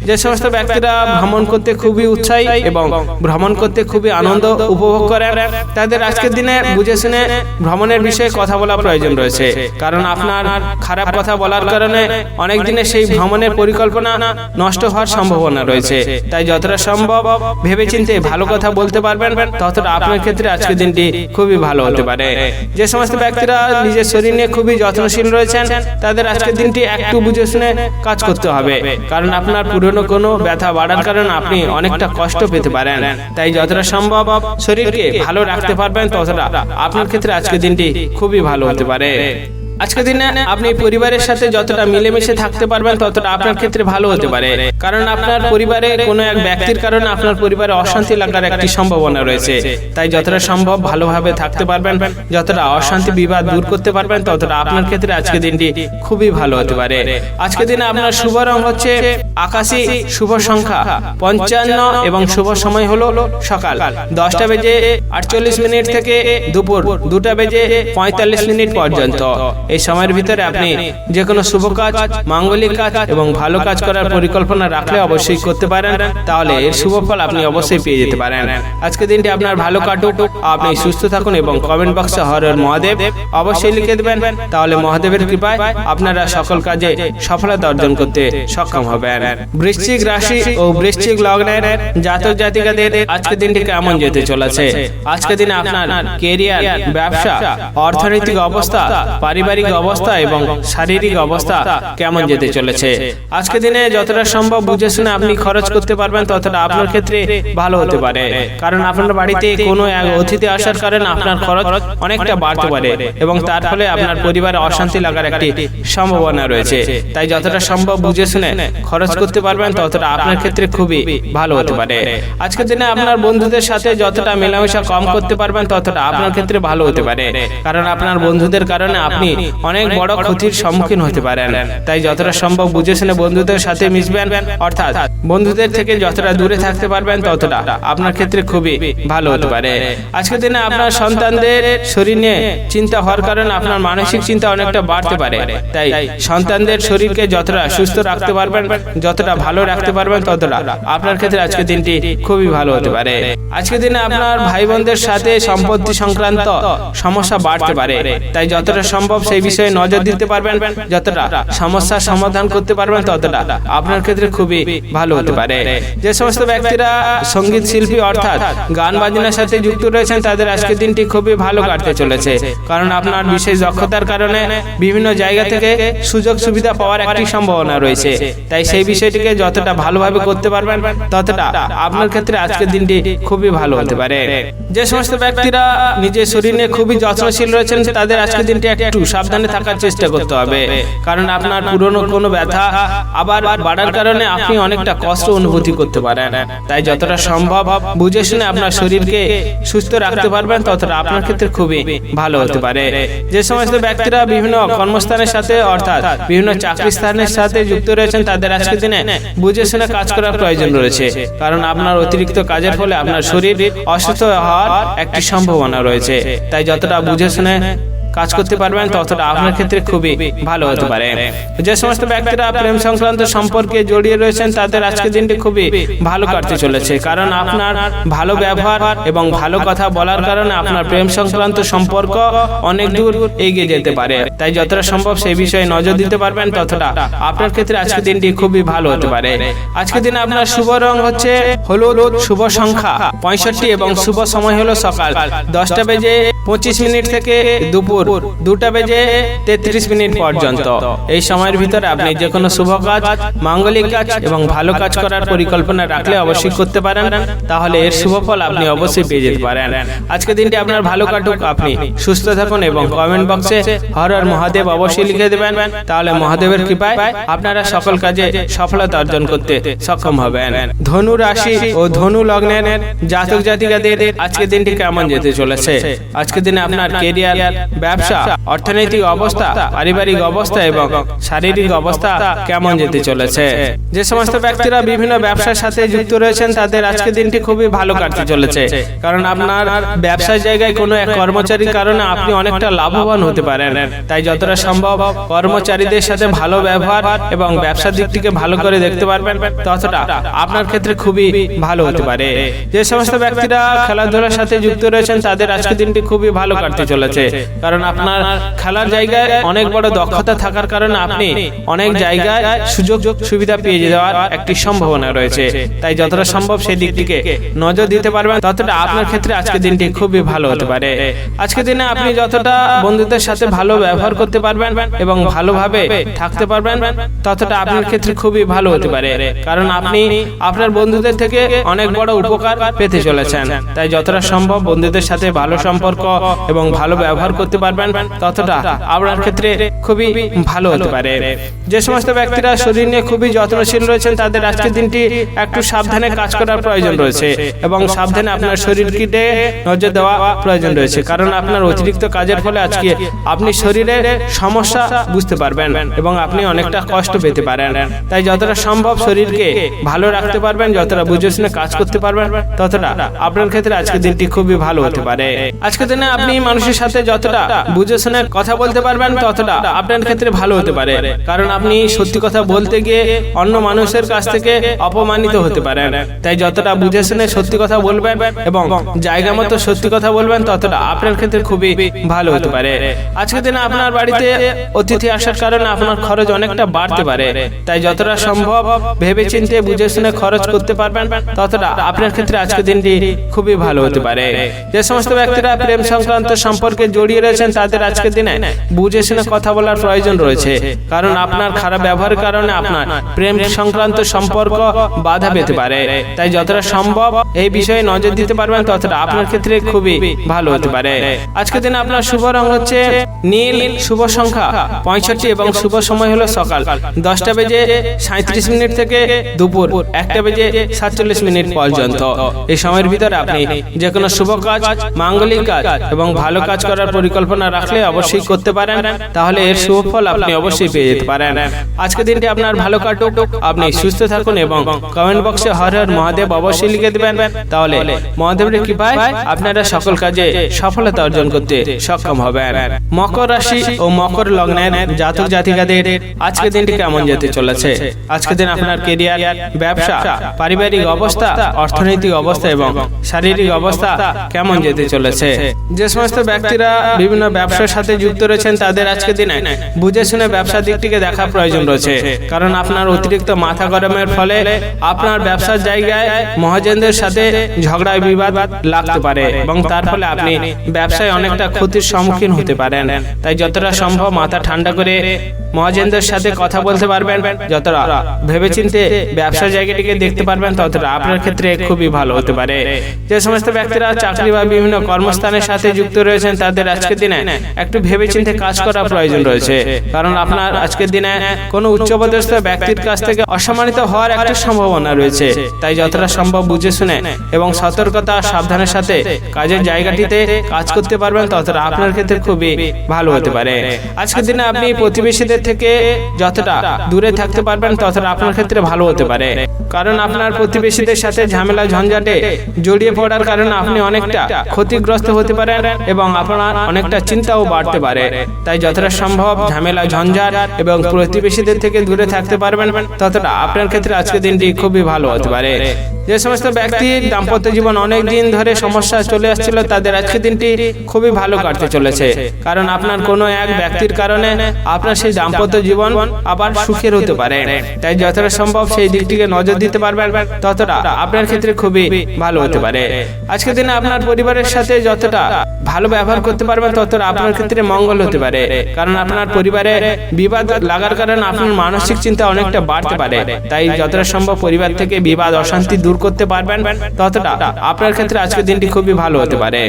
S1: যে সমস্ত ব্যক্তিরা ভ্রমণ করতে খুবই উৎসাহী এবং ভ্রমণ করতে খুবই আনন্দ উপভোগ করেন তাদের আজকের দিনে বুঝে শুনে ভ্রমণের বিষয়ে কথা বলা প্রয়োজন রয়েছে, কারণ আপনার খারাপ কথা বলার কারণে অনেক দিনে সেই ভ্রমণের পরিকল্পনা নষ্ট হওয়ার সম্ভাবনা রয়েছে। তাই যতটা সম্ভব ভেবেচিন্তে ভালো কথা বলতে পারবেন ততটা আপনার ক্ষেত্রে আজকের দিনটি খুবই ভালো হতে পারে। যে সমস্ত ব্যক্তিরা নিজের শরীর নিয়ে খুবই যত্নশীল রয়েছেন তাদের আজকের দিনটি একটু বুঝে শুনে কাজ করতে হবে, কারণ আপনার পুরনো কোনো ব্যথা বাড়ার কারণে আপনি অনেকটা কষ্ট পেতে পারেন। তাই যতটা সম্ভব শরীরকে ভালো রাখতে পারবেন ততটা আপনার ক্ষেত্রে আজকের দিনটি খুবই ভালো হতে পারে। আজকের দিনে আপনি পরিবারের সাথে যতটা মিলেমিশে থাকতে পারবেন ততটা আপনার ক্ষেত্রে ভালো হতে পারে, কারণ আপনার পরিবারে কোনো এক ব্যক্তির কারণে আপনার পরিবারে অশান্তি লাগার একটি সম্ভাবনা রয়েছে। তাই যতটা সম্ভব ভালোভাবে থাকতে পারবেন, যতটা অশান্তি বিবাদ দূর করতে পারবেন ততটা আপনার ক্ষেত্রে আজকের দিনটি খুবই ভালো হতে পারে। আজকের দিনে আপনার শুভ রং হচ্ছে আকাশী, শুভ সংখ্যা 55 এবং শুভ সময় হলো সকাল 10:48 থেকে দুপুর 2:45 পর্যন্ত। এই সময়ের ভিতরে আপনি যে কোনো শুভ কাজ, মাঙ্গলিক কাজ এবং ভালো কাজ করার পরিকল্পনা রাখলে অবশ্যই করতে পারেন, তাহলে এর শুভ ফল আপনি অবশ্যই পেয়ে যেতে পারেন। আজকের দিনটি আপনার ভালো কাটুক, আপনি সুস্থ থাকুন এবং কমেন্ট বক্সে হর হর মহাদেব অবশ্যই লিখে দেবেন, তাহলে মহাদেবের কৃপায় আপনারা সকল কাজে সফলতা অর্জন করতে সক্ষম হবেন। বৃশ্চিক রাশি ও বৃশ্চিক লগ্নের জাতক জাতিকাদের আজকের দিনটি কেমন যেতে চলেছে? আজকের দিনে আপনার ক্যারিয়ার, ব্যবসা, অর্থনৈতিক অবস্থা, পারিবারিক অবস্থা এবং শারীরিক অবস্থা কেমন যেতে চলেছে? আজকের দিনে যতটা সম্ভব বুঝে শুনে আপনি খরচ করতে পারবেন ততটা আপনার ক্ষেত্রে ভালো হতে পারে, কারণ আপনার বাড়িতে কোনো এক অতিথি আসার কারণে আপনার খরচ অনেকটা বাড়তে পারে এবং তার ফলে আপনার পরিবারে অশান্তি লাগার একটি সম্ভাবনা রয়েছে। তাই যতটা সম্ভব বুঝে শুনে খরচ করতে পারবেন ততটা আপনার ক্ষেত্রে খুবই ভালো হতে পারে। আজকের দিনে আপনার বন্ধুদের সাথে যতটা মেলামেশা কম করতে পারবেন ততটা আপনার ক্ষেত্রে ভালো হতে পারে, কারণ আপনার বন্ধুদের কারণে আপনি অনেক বড় ক্ষতির সম্মুখীন হতে পারেন। তাই যতটা সম্ভব বুঝে শুনে বন্ধুদের সাথে মিশবেন, অর্থাৎ বন্ধুদের থেকে যতটা দূরে থাকতে পারবেন ততটা আপনার ক্ষেত্রে খুবই ভালো হতে পারে। আজকের দিনে আপনার সন্তানদের শরীর নিয়ে চিন্তা হওয়ার কারণে আপনার মানসিক চিন্তা অনেকটা বাড়তে পারে। তাই সন্তানদের শরীরকে যতটা সুস্থ রাখতে পারবেন, যতটা ভালো রাখতে পারবেন ততটা আপনার ক্ষেত্রে আজকের দিনটি খুবই ভালো হতে পারে। আজকের দিনে আপনার ভাই বোনদের সাথে সম্পত্তি সংক্রান্ত সমস্যা বাড়তে পারে, তাই যতটা সম্ভব সেই বিষয়ে নজর দিতে পারবেন, যতটা সমস্যার সমাধান করতে পারবেন ততটা আপনার ক্ষেত্রে খুবই ভালো হতে পারে। যে সমস্ত ব্যক্তিরা সঙ্গীত শিল্পী অর্থাৎ গান বাজনার সাথে যুক্ত রয়েছেন তাদের আজকের দিনটি খুবই ভালো কাটতে চলেছে, কারণ আপনার বিশেষ দক্ষতার কারণে বিভিন্ন জায়গা থেকে সুযোগ সুবিধা পাওয়ার একটি সম্ভাবনা রয়েছে। তাই সেই বিষয়টিকে যতটা ভালোভাবে করতে পারবেন ততটা আপনার ক্ষেত্রে আজকের দিনটি খুবই ভালো হতে পারে। যে সমস্ত ব্যক্তিরা নিজের শরীর নিয়ে খুবই যত্নশীল রয়েছেন তাদের আজকের দিনটি একটু সাবধানে থাকার চেষ্টা করতে হবে, কারণ আপনার পুরনো কোনো ব্যথা আবার বাড়ার কারণে আপনি অনেকটা কষ্ট অনুভূতি করতে পারেন। তাই যতটা সম্ভব বুঝে শুনে আপনার শরীরকে সুস্থ রাখতে পারবেন ততটা আপনার ক্ষেত্রে খুবই ভালো হতে পারে। যে সমস্ত ব্যক্তিরা বিভিন্ন কর্মস্থানের সাথে অর্থাৎ বিভিন্ন চাকরি স্থানের সাথে যুক্ত রয়েছেন তাদের আজকের দিনে বুঝে শুনে কাজ করার প্রয়োজন রয়েছে, কারণ আপনার অতিরিক্ত কাজের ফলে আপনার শরীর অসুস্থ হওয়ার একটি সম্ভাবনা রয়েছে। তাই যতটা বুঝে শুনে কাজ করতে পারবেন ততটা আপনার ক্ষেত্রে খুবই ভালো হতে পারে। যে সমস্ত ব্যক্তিরা প্রেম সংক্রান্ত সম্পর্কে জড়িয়ে রয়েছেন তাদের আজকের দিনটি খুবই ভালো কাটতে চলেছে, কারণ আপনার ভালো ব্যবহার এবং ভালো কথা বলার কারণে আপনার প্রেম সংক্রান্ত সম্পর্ক অনেক দূর এগিয়ে যেতে পারে। তাই যতটা সম্ভব সেই বিষয়ে নজর দিতে পারবেন ততটা আপনার ক্ষেত্রে আজকের দিনটি খুবই ভালো হতে পারে। আজকের দিনে আপনার শুভ রং হচ্ছে হলুদ, শুভ সংখ্যা 65 এবং শুভ সময় হলো সকাল 10:25 থেকে দুপুর 2:33 পর্যন্ত। এই সময়ের ভিতরে আপনি যে কোনো শুভ কাজ, মাঙ্গলিক কাজ এবং ভালো কাজ করার পরিকল্পনা রাখলে অবশ্যই করতে পারেন, তাহলে এর শুভ ফল আপনি অবশ্যই পেয়ে যেতে পারেন। আজকের দিনটি আপনার ভালো কাটুক, আপনি সুস্থ থাকুন এবং কমেন্ট বক্সে হর হর মহাদেব অবশ্যই লিখে দেবেন, তাহলে মহাদেবের কৃপায় আপনারা সকল কাজে সফলতা অর্জন করতে সক্ষম হবেন। ধনু রাশি ও ধনু লগ্নের জাতক জাতিকাদের আজকের দিনটি কেমন যেতে চলেছে? আজকের দিনে আপনার ক্যারিয়ার, ব্যবসা, অর্থনৈতিক অবস্থা, পারিবারিক অবস্থা এবং শারীরিক অবস্থা কেমন যেতে চলেছে? যে সমস্ত ব্যক্তিরা বিভিন্ন ব্যবসার সাথে যুক্ত রয়েছেন তাদের আজকের দিনটি খুবই ভালো কাটতে চলেছে, কারণ আপনার ব্যবসার জায়গায় কোনো এক কর্মচারীর কারণে আপনি অনেকটা লাভবান হতে পারেন। তাই যতটা সম্ভব কর্মচারীদের সাথে ভালো ব্যবহার এবং ব্যবসার দিকটিকে ভালো করে দেখতে পারবেন ততটা আপনার ক্ষেত্রে খুবই ভালো হতে পারে। যে সমস্ত ব্যক্তিরা খেলাধুলার সাথে যুক্ত রয়েছেন তাদের আজকের দিনটি খুবই ভালো কাটতে চলেছে, কারণ আপনার খেলার জায়গায় অনেক বড় দক্ষতা থাকার কারণে আপনি অনেক জায়গায় সুযোগ সুবিধা পেয়ে যাওয়ার একটি সম্ভাবনা রয়েছে। তাই যতটা সম্ভব সেই দিকটিকে নজর দিতে পারবেন ততটা আপনার ক্ষেত্রে আজকের দিনটি খুবই ভালো হতে পারে। আজকের দিনে আপনি যতটা বন্ধুদের সাথে ভালো ব্যবহার করতে পারবেন এবং ভালোভাবে থাকতে পারবেন ততটা আপনার ক্ষেত্রে খুবই ভালো হতে পারে, কারণ আপনি আপনার বন্ধুদের থেকে অনেক বড় উপকার পেতে চলেছেন। তাই যতটা সম্ভব বন্ধুদের সাথে ভালো সম্পর্ক এবং ভালো ব্যবহার করতে পারবেন ততটা আপনার ক্ষেত্রে খুবই ভালো হতে পারে। যে সমস্ত ব্যক্তিরা শরীর নিয়ে খুবই যত্নশীল রয়েছেন তাদের আজকের দিনটি একটু সাবধানে কাজ করার প্রয়োজন রয়েছে এবং সাবধানে আপনার শরীরকে নজর দেওয়া প্রয়োজন রয়েছে, কারণ আপনার অতিরিক্ত কাজের ফলে আজকে আপনি শরীরের সমস্যা বুঝতে পারবেন এবং আপনি অনেকটা কষ্ট পেতে পারেন। তাই যতটা সম্ভব শরীরকে ভালো রাখতে পারবেন, যতটা বুঝে শুনে কাজ করতে পারবেন ততটা আপনার ক্ষেত্রে আজকের দিনটি খুবই ভালো হতে পারে। আজকের দিনে আপনি মানুষের সাথে যতটা বুঝে শুনে কথা বলতে পারবেন ততটা আপনার ক্ষেত্রে ভালো হতে পারে, কারণ আপনি সত্যি কথা বলতে গিয়ে অন্য মানুষের কাছ থেকে অপমানিত হতে পারেন। তাই যতটা বুঝে শুনে সত্যি কথা বলবেন এবং জায়গা মতো সত্যি কথা বলবেন ততটা আপনার ক্ষেত্রে খুবই ভালো হতে পারে। আজকের দিনে আপনার বাড়িতে অতিথি আসার কারণে আপনার খরচ অনেকটা বাড়তে পারে, তাই যতটা সম্ভব ভেবে চিন্তে বুঝে শুনে খরচ করতে পারবেন ততটা আপনার ক্ষেত্রে আজকের দিনটি খুবই ভালো হতে পারে। যে সমস্ত ব্যক্তিরা প্রেম সংক্রান্ত সম্পর্কে জড়িয়ে রয়েছেন তাদের আজকের দিনে বুঝে শুনে কথা বলার প্রয়োজন রয়েছে, কারণ আপনার খারাপ ব্যবহারের কারণে আপনার প্রেম সংক্রান্ত সম্পর্ক বাধা পেতে পারে। তাই যতটা সম্ভব এই বিষয়ে নজর দিতে পারবেন ততটা আপনার ক্ষেত্রে খুবই ভালো হতে পারে। আজকের দিনে আপনার শুভ রং হচ্ছে নীল, শুভ সংখ্যা 65 এবং শুভ সময় হলো সকাল 10:37 থেকে দুপুর 1:47 পর্যন্ত। এই সময়ের ভিতরে আপনি যে কোনো শুভ কাজ, মাঙ্গলিক কাজ এবং ভালো কাজ করার পরিকল্পনা রাখলে অবশ্যই করতে পারেন, তাহলে এর শুভ ফল আপনি অবশ্যই পেয়ে যেতে পারেন। আজকের দিনটি আপনার ভালো কাটুক, আপনি সুস্থ থাকুন এবং কমেন্ট বক্সে হর হর মহাদেব অবশ্যই লিখে দেবেন, তাহলে মহাদেবের কৃপায় আপনারা সকল কাজে সফলতা অর্জন করতে সক্ষম হবেন। মকর রাশি ও মকর লগ্নের জাতক জাতিকাদের আজকের দিনটি কেমন যেতে চলেছে? আজকের দিন আপনার কেরিয়ার, ব্যবসা, পারিবারিক অবস্থা, অর্থনৈতিক অবস্থা এবং শারীরিক অবস্থা কেমন যেতে চলেছে? যে সমস্ত ব্যক্তিরা বিভিন্ন ব্যবসার সাথে যুক্ত রয়েছেন তাদের আজকের দিনে বুঝে শুনে ব্যবসার দিকটিকে দেখা প্রয়োজন রয়েছে, কারণ আপনার অতিরিক্ত মাথা গরমের ফলে আপনার ব্যবসার জায়গায় মহাজনদের সাথে ঝগড়া বিবাদ লাগতে পারে এবং তার ফলে আপনি ব্যবসায় অনেকটা ক্ষতির সম্মুখীন হতে পারেন। তাই যতটা সম্ভব মাথা ঠান্ডা করে মহাজনদের সাথে কথা বলতে পারবেন, যতটা ভেবেচিন্তে ব্যবসার জায়গাটিকে দেখতে পারবেন ততটা আপনার ক্ষেত্রে খুবই ভালো হতে পারে। যে সমস্ত ব্যক্তিরা চাকরি বা বিভিন্ন কর্মস্থানের সাথে যুক্ত রয়েছেন তাদের আজকের দিনে একটু ভেবেচিন্তে কাজ করা প্রয়োজন রয়েছে, কারণ আপনার আজকের দিনে কোনো উচ্চপদস্থ ব্যক্তির কাছ থেকে অসম্মানিত হওয়ার একটা সম্ভাবনা রয়েছে। তাই যতটা সম্ভব বুঝে শুনে এবং সতর্কতা সাবধানের সাথে কাজের জায়গাটিতে কাজ করতে পারবেন ততটা আপনার ক্ষেত্রে খুবই ভালো হতে পারে। আজকের দিনে আপনি প্রতিবেশীদের থেকে যতটা দূরে থাকতে পারবেন ততটা আপনার ক্ষেত্রে ভালো হতে পারে, কারণ আপনার প্রতিবেশীদের সাথে ঝামেলা ঝঞ্ঝাটে জড়িয়ে পড়ার কারণে আপনি অনেকটা ক্ষতিগ্রস্ত হতে পারেন এবং আপনার অনেকটা চিন্তাও বাড়তে পারে। তাই যতটা সম্ভব ঝামেলা ঝঞ্ঝাট এবং প্রতিবেশীদের থেকে দূরে থাকতে পারবেন ততটা আপনার ক্ষেত্রে আজকের দিনটি খুবই ভালো হতে পারে। যে সমস্ত ব্যক্তির দাম্পত্য জীবন অনেক দিন ধরে সমস্যা চলে আসছিল তাদের আজকের দিনটি খুবই ভালো কাটতে চলেছে, কারণ আপনার কোনো এক ব্যক্তির কারণে আপনার সেই দাম্পত্য জীবন আবার সুখের হতে পারে। তাই যতটা সম্ভব সেই দিকটিকে নজর দিতে পারবেন ততটা আপনার ক্ষেত্রে খুবই ভালো হতে পারে। আজকের দিনে আপনার পরিবারের সাথে যতটা ভালো ব্যবহার করতে পারবেন ততটা আপনার ক্ষেত্রে মঙ্গল হতে পারে, কারণ আপনার পরিবারে বিবাদ লাগার কারণে আপনার মানসিক চিন্তা অনেকটা বাড়তে পারে। তাই যতটা সম্ভব পরিবার থেকে বিবাদ অশান্তি দূর করতে পারবেন ততটা আপনার ক্ষেত্রে আজকের দিনটি খুবই ভালো হতে পারে।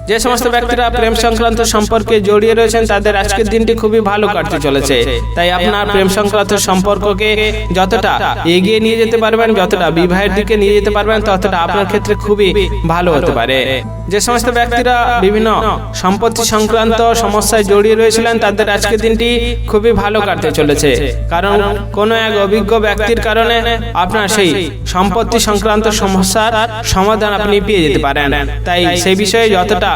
S1: যে সমস্ত ব্যক্তিরা প্রেম সংক্রান্ত সম্পর্কে জড়িয়ে রয়েছেন তাদের আজকের দিনটি খুবই ভালো কাটতে চলেছে। তাই আপনার প্রেম সংক্রান্ত সম্পর্ককে যতটা এগিয়ে নিয়ে যেতে পারবেন, যতটা বিবাহের দিকে নিয়ে যেতে পারবেন ততটা আপনার ক্ষেত্রে খুবই ভালো হতে পারে। যে সমস্ত ব্যক্তিরা বিভিন্ন সম্পত্তি সংক্রান্ত সমস্যায় জড়িয়ে রয়েছিলেন তাদের আজকের দিনটি খুবই ভালো কাটতে চলেছে, কারণ কোনো এক অভিজ্ঞ ব্যক্তির কারণে আপনার সেই সম্পত্তি সংক্রান্ত সমস্যার সমাধান আপনি পেয়ে যেতে পারেন। তাই সেই বিষয়ে যতটা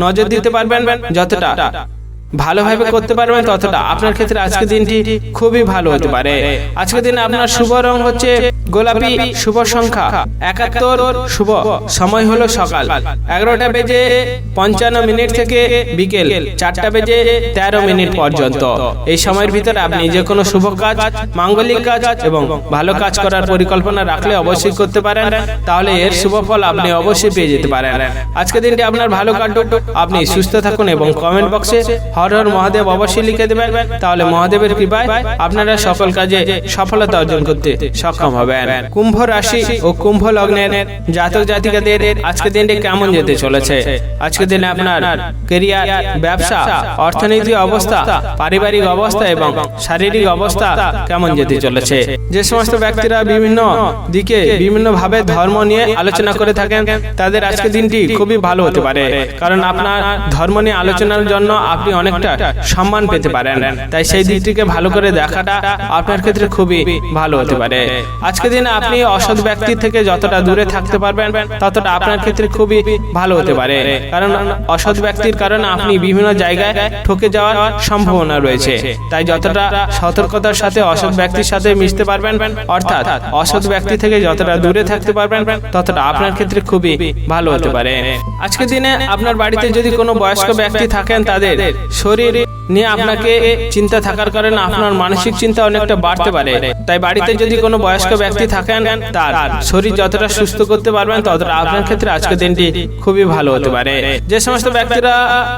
S1: নজর দিতে পারবেন, যতটা ভালোভাবে করতে পারবেন ততটা আপনার ক্ষেত্রে আজকের দিনটি খুবই ভালো হতে পারে। আজকের দিনে আপনার শুভ রং হচ্ছে গোলাপি, শুভ সংখ্যা 71, শুভ সময় হলো সকাল 11:55 থেকে বিকেল 4:13 পর্যন্ত। এই সময়ের ভিতরে আপনি যে কোনো শুভ কাজ, মাঙ্গলিক কাজ এবং ভালো কাজ করার পরিকল্পনা রাখলে অবশ্যই করতে পারেন, তাহলে এর শুভ ফল আপনি অবশ্যই পেয়ে যেতে পারেন। আজকের দিনটি আপনার ভালো কাটুক, আপনি সুস্থ থাকুন এবং কমেন্ট বক্সে হর হর মহাদেব অবশ্যই লিখে দেবেন, তাহলে মহাদেবের কৃপায় আপনারা সকল কাজে সফলতা অর্জন করতে সক্ষম হবেন। যাবেন। কুম্ভ রাশি ও কুম্ভ লগ্নের জাতক জাতিকাদের আজকের দিনটি কেমন যেতে চলেছে? আজকের দিনে আপনার ক্যারিয়ার, ব্যবসা, অর্থনৈতিক অবস্থা, পারিবারিক অবস্থা এবং শারীরিক অবস্থা কেমন যেতে চলেছে? যে সমস্ত ব্যক্তিরা বিভিন্ন দিকে বিভিন্ন ভাবে ধর্ম নিয়ে আলোচনা করে থাকেন তাদের আজকের দিনটি খুবই ভালো হতে পারে, কারণ আপনার ধর্ম নিয়ে আলোচনার জন্য আপনি অনেকটা সম্মান পেতে পারেন। তাই সেই দিকটিকে ভালো করে দেখাটা আপনার ক্ষেত্রে খুবই ভালো হতে পারে। আজকের দিনে আপনি অসৎ ব্যক্তি থেকে যতটা দূরে থাকতে পারবেন ততটা আপনার ক্ষেত্রে খুবই ভালো হতে পারে, কারণ অসৎ ব্যক্তির কারণে আপনি বিভিন্ন জায়গায় ঠকে যাওয়ার সম্ভাবনা রয়েছে। তাই যতটা সতর্কতার সাথে অসৎ ব্যক্তির সাথে মিশতে পারবেন, অর্থাৎ অসৎ ব্যক্তি থেকে যতটা দূরে থাকতে পারবেন ততটা আপনার ক্ষেত্রে খুবই ভালো হতে পারে। আজকের দিনে আপনার বাড়িতে যদি কোনো বয়স্ক ব্যক্তি থাকেন তাদের শরীর নিয়ে আপনাকে চিন্তা থাকার কারণে আপনার মানসিক চিন্তা অনেকটা বাড়তে পারে। তাই বাড়িতে যদি কোনো বয়স্ক ব্যক্তি থাকেন তার শরীর যতটা সুস্থ করতে পারবেন ততটা আপনার ক্ষেত্রে আজকের দিনটি খুবই ভালো হতে পারে। যে সমস্ত ব্যক্তিরা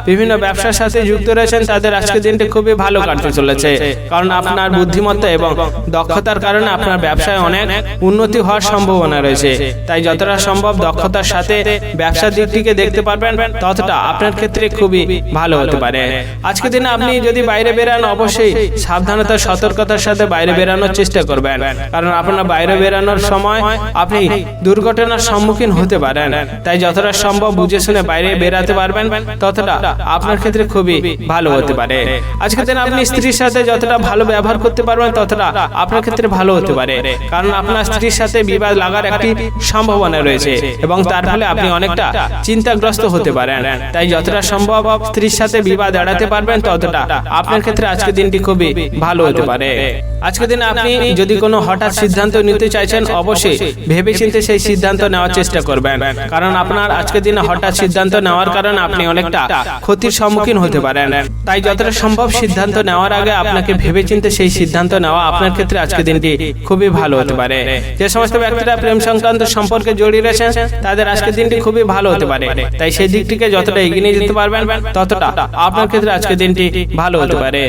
S1: বিভিন্ন ব্যবসার সাথে যুক্ত রয়েছেন তাদের আজকের দিনটি খুবই ভালো কাটতে চলেছে, কারণ আপনার বুদ্ধিমত্তা এবং দক্ষতার কারণে আপনার ব্যবসায় অনেক উন্নতি হওয়ার সম্ভাবনা রয়েছে। তাই যতটা সম্ভব দক্ষতার সাথে ব্যবসার দিকটিকে দেখতে পারবেন ততটা আপনার ক্ষেত্রে খুবই ভালো হতে পারে। আজকের দিনে আপনি যদি বাইরে বেরান অবশ্যই সাবধানতা সতর্কতার সাথে বাইরে বেরানোর চেষ্টা করবেন, কারণ আপনার বাইরে বেরানোর সময় আপনি দুর্ঘটনার সম্মুখীন হতে পারেন। তাই যতটা সম্ভব বুঝে শুনে বাইরে বেরাতে পারবেন ততটা আপনার ক্ষেত্রে খুবই ভালো হতে পারে। আজকের দিনে আপনি স্ত্রীর সাথে যতটা ভালো ব্যবহার করতে পারবেন ততটা আপনার ক্ষেত্রে ভালো হতে পারে, কারণ আপনার স্ত্রীর সাথে বিবাদ লাগার একটি সম্ভাবনা রয়েছে এবং তার ফলে আপনি অনেকটা চিন্তাগ্রস্ত হতে পারেন। তাই যতটা সম্ভব স্ত্রীর সাথে বিবাদ এড়াতে পারবেন ততটা আপনার ক্ষেত্রে আজকের দিনটি খুবই ভালো হতে পারে। আজকের দিনে আপনি যদি কোনো হঠাৎ সিদ্ধান্ত নিতে চাইছেন অবশ্যই ভেবেচিন্তে সেই সিদ্ধান্ত নেওয়ার চেষ্টা করবেন, কারণ আপনার আজকের দিনে হঠাৎ সিদ্ধান্ত নেওয়ার কারণে আপনি অনেকটা ক্ষতির সম্মুখীন হতে পারেন। তাই যতটা সম্ভব সিদ্ধান্ত নেওয়ার আগে আপনাকে ভেবেচিন্তে সেই সিদ্ধান্ত নেওয়া আপনার ক্ষেত্রে আজকের দিনটি খুবই ভালো হতে পারে। যে সমস্ত ব্যক্তিরা প্রেম সংক্রান্ত সম্পর্কে জড়িয়ে রয়েছেন তাদের আজকের দিনটি খুবই ভালো হতে পারে। তাই সেই দিকটিকে যতটা এগিয়ে নিয়ে যেতে পারবেন ততটা আপনার ক্ষেত্রে আজকের দিনটি ভালো হতে পারে।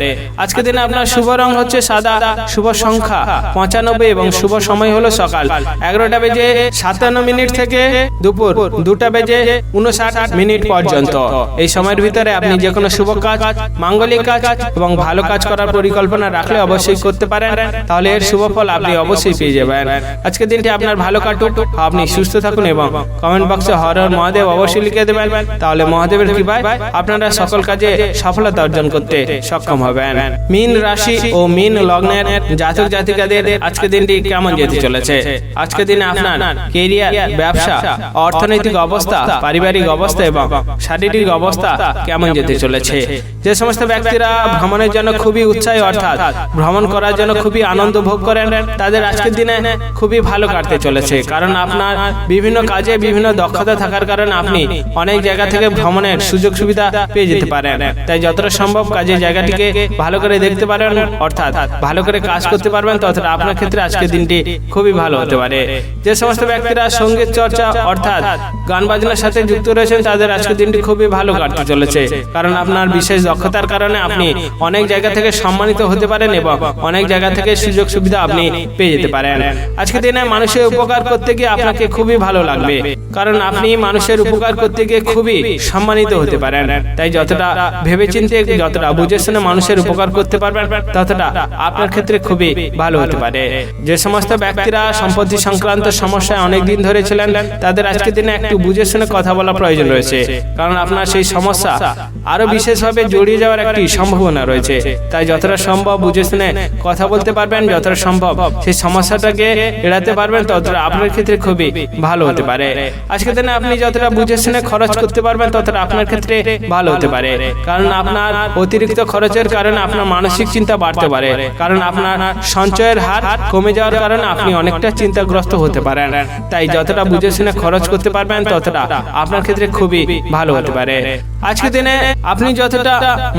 S1: আজকের দিনে আপনার শুভ রং হচ্ছে সাদা, শুভ সংখ্যা 95 এবং শুভ সময় হলো সকাল 11টা বেজে 57 থেকে দুপুর 2টা বেজে 59 পর্যন্ত। এই সময়ের ভিতরে আপনি যে কোনো শুভ কাজ, মাঙ্গলিক কাজ এবং ভালো কাজ করার পরিকল্পনা রাখলে অবশ্যই করতে পারেন, তাহলে এর শুভ ফল আপনি অবশ্যই পেয়ে যাবেন। আজকের দিনটি আপনার ভালো কাটুক, আপনি সুস্থ থাকুন এবং কমেন্ট বক্সে হর হর মহাদেব অবশ্যই লিখে দেবেন, তাহলে মহাদেবের কৃপায় আপনারা সকল কাজে সফলতা অর্জন করতে সক্ষম হবেন। মীন রাশি ও মীন লগ্নের জাতক জাতিকাদের আজকের দিনটি কেমন যেতে চলেছে? আজকের দিনে আপনার ক্যারিয়ার, ব্যবসা, অর্থনৈতিক অবস্থা, পারিবারিক অবস্থা এবং শারীরিক অবস্থা কেমন যেতে চলেছে? যে সমস্ত ব্যক্তিরা ভ্রমণের জন্য খুবই উৎসাহী, অর্থাৎ ভ্রমণ করার জন্য খুবই আনন্দ ভোগ করেন, তাদের আজকের দিনে খুবই ভালো কাটতে চলেছে, কারণ আপনার বিভিন্ন কাজে বিভিন্ন দক্ষতা থাকার কারণে আপনি অনেক জায়গা থেকে ভ্রমণের সুযোগ সুবিধা পেয়ে যেতে পারেন। তাই যতটা সম্ভব কাজের জায়গাটিকে ভালো করে দেখতে পারেন, অর্থাৎ ভালো করে কাজ করতে পারবেন, ততটা আপনার ক্ষেত্রে আজকের দিনটি খুবই ভালো হতে পারে। যে সমস্ত ব্যক্তিরা সঙ্গীত চর্চা অর্থাৎ গান বাজনার সাথে যুক্ত রয়েছেন তাদের আজকের দিনটি খুবই ভালো কাটতে চলেছে, কারণ আপনার বিশেষ দক্ষতার কারণে আপনি অনেক জায়গা থেকে সম্মানিত হতে পারেন এবং অনেক জায়গা থেকে সুযোগ সুবিধা আপনি পেয়ে যেতে পারেন। আজকের দিনে মানুষের উপকার করতে গিয়ে আপনাকে খুবই ভালো লাগবে, কারণ আপনি মানুষের উপকার করতে গিয়ে খুবই সম্মানিত হতে পারেন। তাই যতটা ভেবেচিন্তে যতটা বুঝে শুনে মানুষের উপকার করতে পারবেন ততটা আপনার ক্ষেত্রে খুবই ভালো হতে পারে। যে সমস্ত ব্যক্তিরা সম্পত্তি সংক্রান্ত সমস্যায় অনেক দিন ধরে ছিলেন তাদের আজকের দিনে একটু বুঝে শুনে কথা বলা প্রয়োজন রয়েছে, কারণ আপনার সেই সমস্যা আরো বিশেষভাবে জড়িয়ে যাওয়ার একটি সম্ভাবনা রয়েছে। তাই যতটা সম্ভব বুঝে শুনে কথা বলতে পারবেন, যতটা সম্ভব সেই সমস্যাটাকে এড়াতে পারবেন ততটা আপনার ক্ষেত্রে খুবই ভালো হতে পারে। আজকের দিনে আপনি যতটা বুঝে শুনে খরচ করতে পারবেন ততটা আপনার ক্ষেত্রে ভালো হতে পারে, কারণ আপনার অতিরিক্ত খরচের কারণে আপনার মানসিক চিন্তা বাড়তে পারে, কারণ আপনার সঞ্চয়ের হার কমে যাওয়ার কারণে আপনি অনেকটা চিন্তাগ্রস্ত হতে পারেন। তাই যতটা বুঝে শুনে খরচ করতে পারবেন ততটা আপনার ক্ষেত্রে খুবই ভালো হতে পারে। আজকের দিনে আপনি যতটা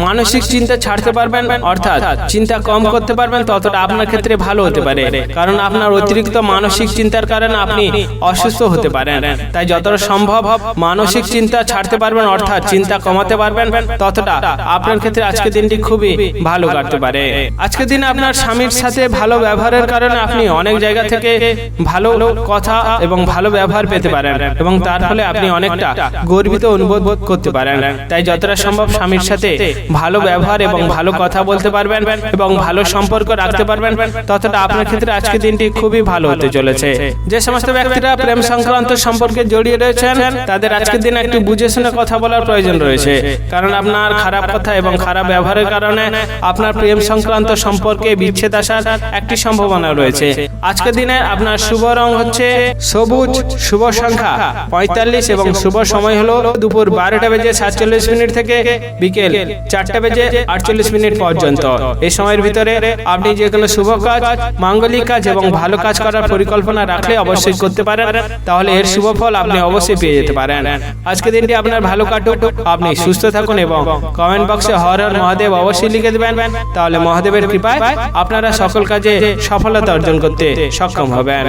S1: মানসিক চিন্তা ছাড়তে পারবেন, অর্থাৎ চিন্তা কম করতে পারবেন, ততটা আপনার ক্ষেত্রে ভালো হতে পারে। কারণ আপনার অতিরিক্ত মানসিক চিন্তার কারণে আপনি অসুস্থ হতে পারেন। তাই যতটা সম্ভব মানসিক চিন্তা ছাড়তে পারবেন, অর্থাৎ চিন্তা কমাতে পারবেন, ততটা আপনার ক্ষেত্রে আজকের দিনটি খুবই ভালো কাটতে পারে। আজকের দিনে আপনার স্বামীর সাথে ভালো ব্যবহারের কারণে আপনি অনেক জায়গা থেকে ভালো কথা এবং ভালো ব্যবহার পেতে পারেন এবং তার ফলে আপনি অনেকটা গর্বিত অনুভব করতে পারেন। তাই যতটা সম্ভব স্বামীর সাথে ভালো ব্যবহার এবং ভালো কথা বলতে পারবেন এবং ভালো সম্পর্ক রাখতে পারবেন, ততটা আপনার ক্ষেত্রে আজকের দিনটি খুবই ভালো হতে চলেছে। যে সমস্ত ব্যক্তিরা প্রেম সংক্রান্ত সম্পর্কে জড়িয়ে রয়েছেন, তাদের আজকের দিনে একটু বুঝে শুনে কথা বলার প্রয়োজন রয়েছে। কারণ আপনার খারাপ কথা এবং খারাপ ব্যবহারের কারণে আপনার প্রেম সংক্রান্ত সম্পর্কে বিচ্ছেদ আসার একটি সম্ভাবনা রয়েছে। আজকের দিনে আপনার শুভ রং হচ্ছে সবুজ, শুভ সংখ্যা 45 এবং শুভ সময় হলো দুপুর 12টা বেজে 47 মিনিট থেকে বিকেল 4টা বেজে 48 মিনিট পর্যন্ত। এই সময়ের ভিতরে আপনি যে কোনো শুভ কাজ, মাঙ্গলিক কাজ এবং ভালো কাজ করার পরিকল্পনা রাখলে অবশ্যই করতে পারেন, তাহলে এর শুভ ফল আপনি অবশ্যই পেয়ে যেতে পারেন। আজকের দিনটি আপনার ভালো কাটুক, আপনি সুস্থ থাকুন এবং কমেন্ট বক্সে হর হর মহাদেব অবশ্যই লিখে দেবেন। তাহলে মহাদেবের কৃপায় আপনারা সকল কাজে সফলতা অর্জন করতে সক্ষম হবেন।